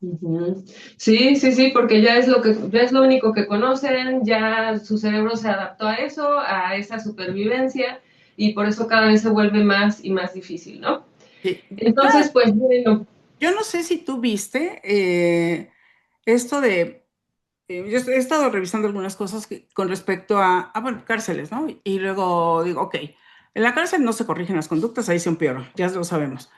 Ujú. Sí, sí, sí, porque ya es lo único que conocen, ya su cerebro se adaptó a esa supervivencia, y por eso cada vez se vuelve más y más difícil, ¿no? Sí. Entonces, pues bueno, Yo no sé si tú viste esto de, yo he estado revisando algunas cosas con respecto bueno, cárceles, ¿no? Y luego digo, ok, en la cárcel no se corrigen las conductas, ahí se empeoran, ya lo sabemos.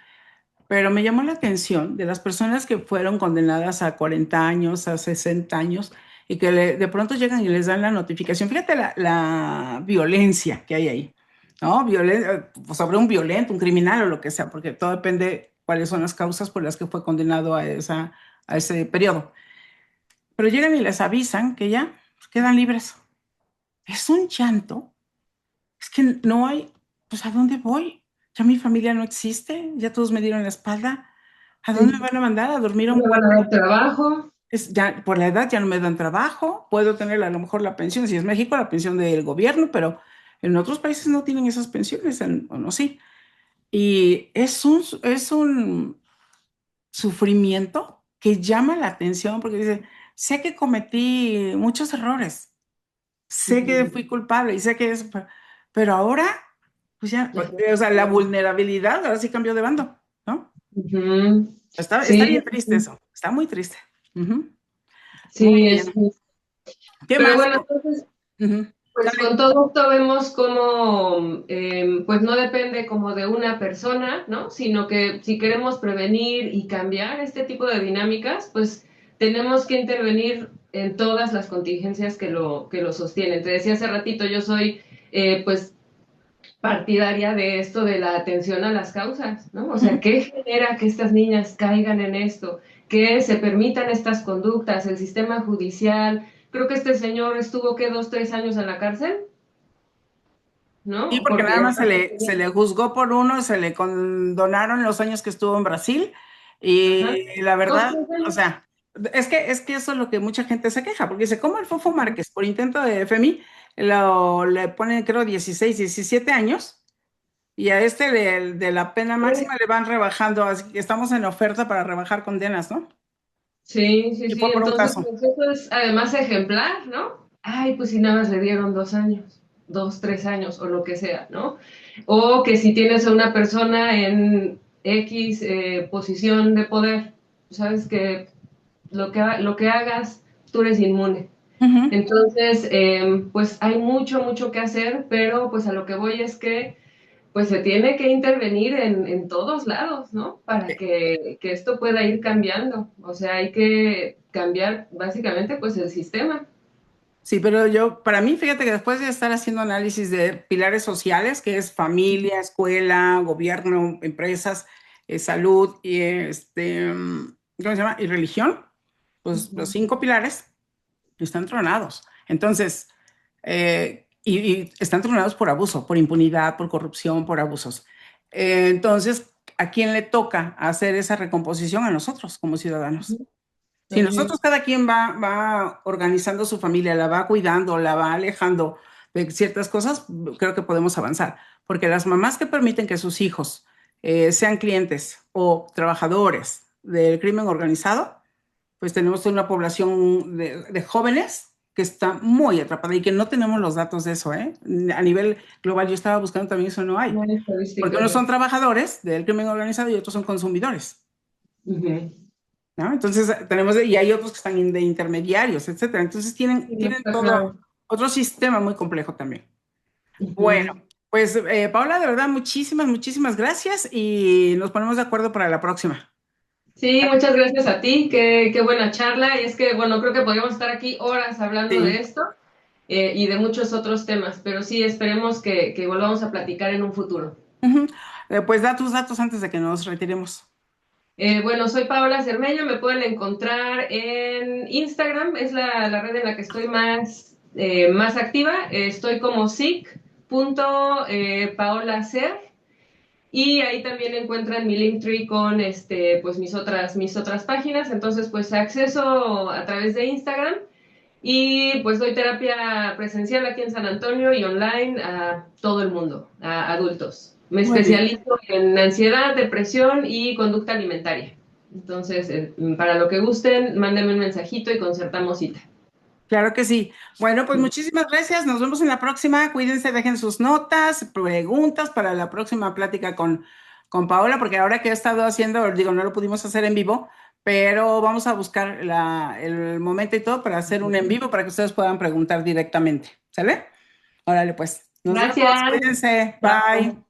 Pero me llamó la atención de las personas que fueron condenadas a 40 años, a 60 años, y que de pronto llegan y les dan la notificación. Fíjate la violencia que hay ahí, ¿no? Sobre un violento, un criminal o lo que sea, porque todo depende cuáles son las causas por las que fue condenado a ese periodo. Pero llegan y les avisan que ya quedan libres. Es un llanto, es que no hay, pues ¿a dónde voy? Ya mi familia no existe, ya todos me dieron la espalda. ¿A dónde me sí, van a mandar? ¿A dormir a no un me van cuarto? a dar trabajo. Ya, por la edad ya no me dan trabajo, puedo tener a lo mejor la pensión, si es México, la pensión del gobierno, pero en otros países no tienen esas pensiones, o no, sí. Y es un sufrimiento que llama la atención porque dice, sé que cometí muchos errores, sé que Ujú. fui culpable y sé que es, pero ahora, pues ya, Ya sé. o sea, la vulnerabilidad ahora sí cambió de bando, ¿no? Ujú. Está Sí, bien triste eso, está muy triste. Ujú. Muy sí, bien. ¿Qué pero más? bueno, entonces, Ujú. pues Dale. con todo esto vemos cómo, pues no depende como de una persona, ¿no? Sino que si queremos prevenir y cambiar este tipo de dinámicas, pues tenemos que intervenir en todas las contingencias que lo sostienen. Te decía hace ratito, yo soy, pues, partidaria de esto de la atención a las causas, ¿no? O sea, Ujú. ¿qué genera que estas niñas caigan en esto? Que se permitan estas conductas, el sistema judicial. Creo que este señor estuvo, ¿qué? 2, 3 años en la cárcel, Sí, ¿no? porque Porque nada más se le juzgó por uno, se le condonaron los años que estuvo en Brasil ajá, y la dos, verdad, tres o años. sea, es que eso es lo que mucha gente se queja, porque dice, ¿cómo el Fofo Márquez por intento de FEMI le ponen creo 16, 17 años y a este de la pena máxima le van rebajando, así que estamos en oferta para rebajar condenas, ¿no? Sí, sí, Y sí. fue por un Entonces, caso. pues eso es además ejemplar, ¿no? Ay, pues si nada más le dieron 2 años. 2, 3 años o lo que sea, ¿no? O que si tienes a una persona en X posición de poder, sabes que lo que hagas, tú eres inmune. Ujú. Entonces, pues hay mucho, mucho que hacer, pero pues a lo que voy es que pues se tiene que intervenir en todos lados, ¿no? Para que esto pueda ir cambiando. O sea, hay que cambiar básicamente pues el sistema. Sí, pero yo, para mí, fíjate que después de estar haciendo análisis de pilares sociales, que es familia, escuela, gobierno, empresas, salud y ¿cómo se llama? Y religión, pues los Ujú. 5 pilares están tronados. Entonces, y están tronados por abuso, por impunidad, por corrupción, por abusos. Entonces, ¿a quién le toca hacer esa recomposición? A nosotros como ciudadanos. Si Así nosotros es. cada quien va organizando su familia, la va cuidando, la va alejando de ciertas cosas, creo que podemos avanzar. Porque las mamás que permiten que sus hijos sean clientes o trabajadores del crimen organizado, pues tenemos una población de jóvenes que está muy atrapada y que no tenemos los datos de eso, ¿eh? A nivel global, yo estaba buscando también eso, no hay. No hay Porque unos estadísticas. son trabajadores del crimen organizado y otros son consumidores. Ujú. ¿No? Entonces tenemos, y hay otros que están de intermediarios, etcétera. Entonces Sí, no tienen está todo claro. otro sistema muy complejo también. Bueno, Ujú. pues Paula, de verdad, muchísimas, muchísimas gracias y nos ponemos de acuerdo para la próxima. Sí, muchas gracias a ti, qué buena charla. Y es que, bueno, creo que podríamos estar aquí horas hablando de Sí. esto y de muchos otros temas, pero sí, esperemos que volvamos a platicar en un futuro. Ujú. Pues da tus datos antes de que nos retiremos. Bueno, soy Paola Cermeño, me pueden encontrar en Instagram, es la red en la que estoy más activa. Estoy como sic.paolacer y ahí también encuentran mi Linktree con pues mis otras páginas. Entonces, pues acceso a través de Instagram y pues doy terapia presencial aquí en San Antonio y online a todo el mundo, a adultos. Me Muy bien. especializo en ansiedad, depresión y conducta alimentaria. Entonces, para lo que gusten, mándenme un mensajito y concertamos cita. Claro que sí. Bueno, pues muchísimas gracias. Nos vemos en la próxima. Cuídense, dejen sus notas, preguntas para la próxima plática con Paola, porque ahora que he estado haciendo, digo, no lo pudimos hacer en vivo, pero vamos a buscar el momento y todo para hacer un en vivo para que ustedes puedan preguntar directamente. ¿Sale? Órale, pues. Nos vemos. Gracias. Cuídense. Chao. Bye.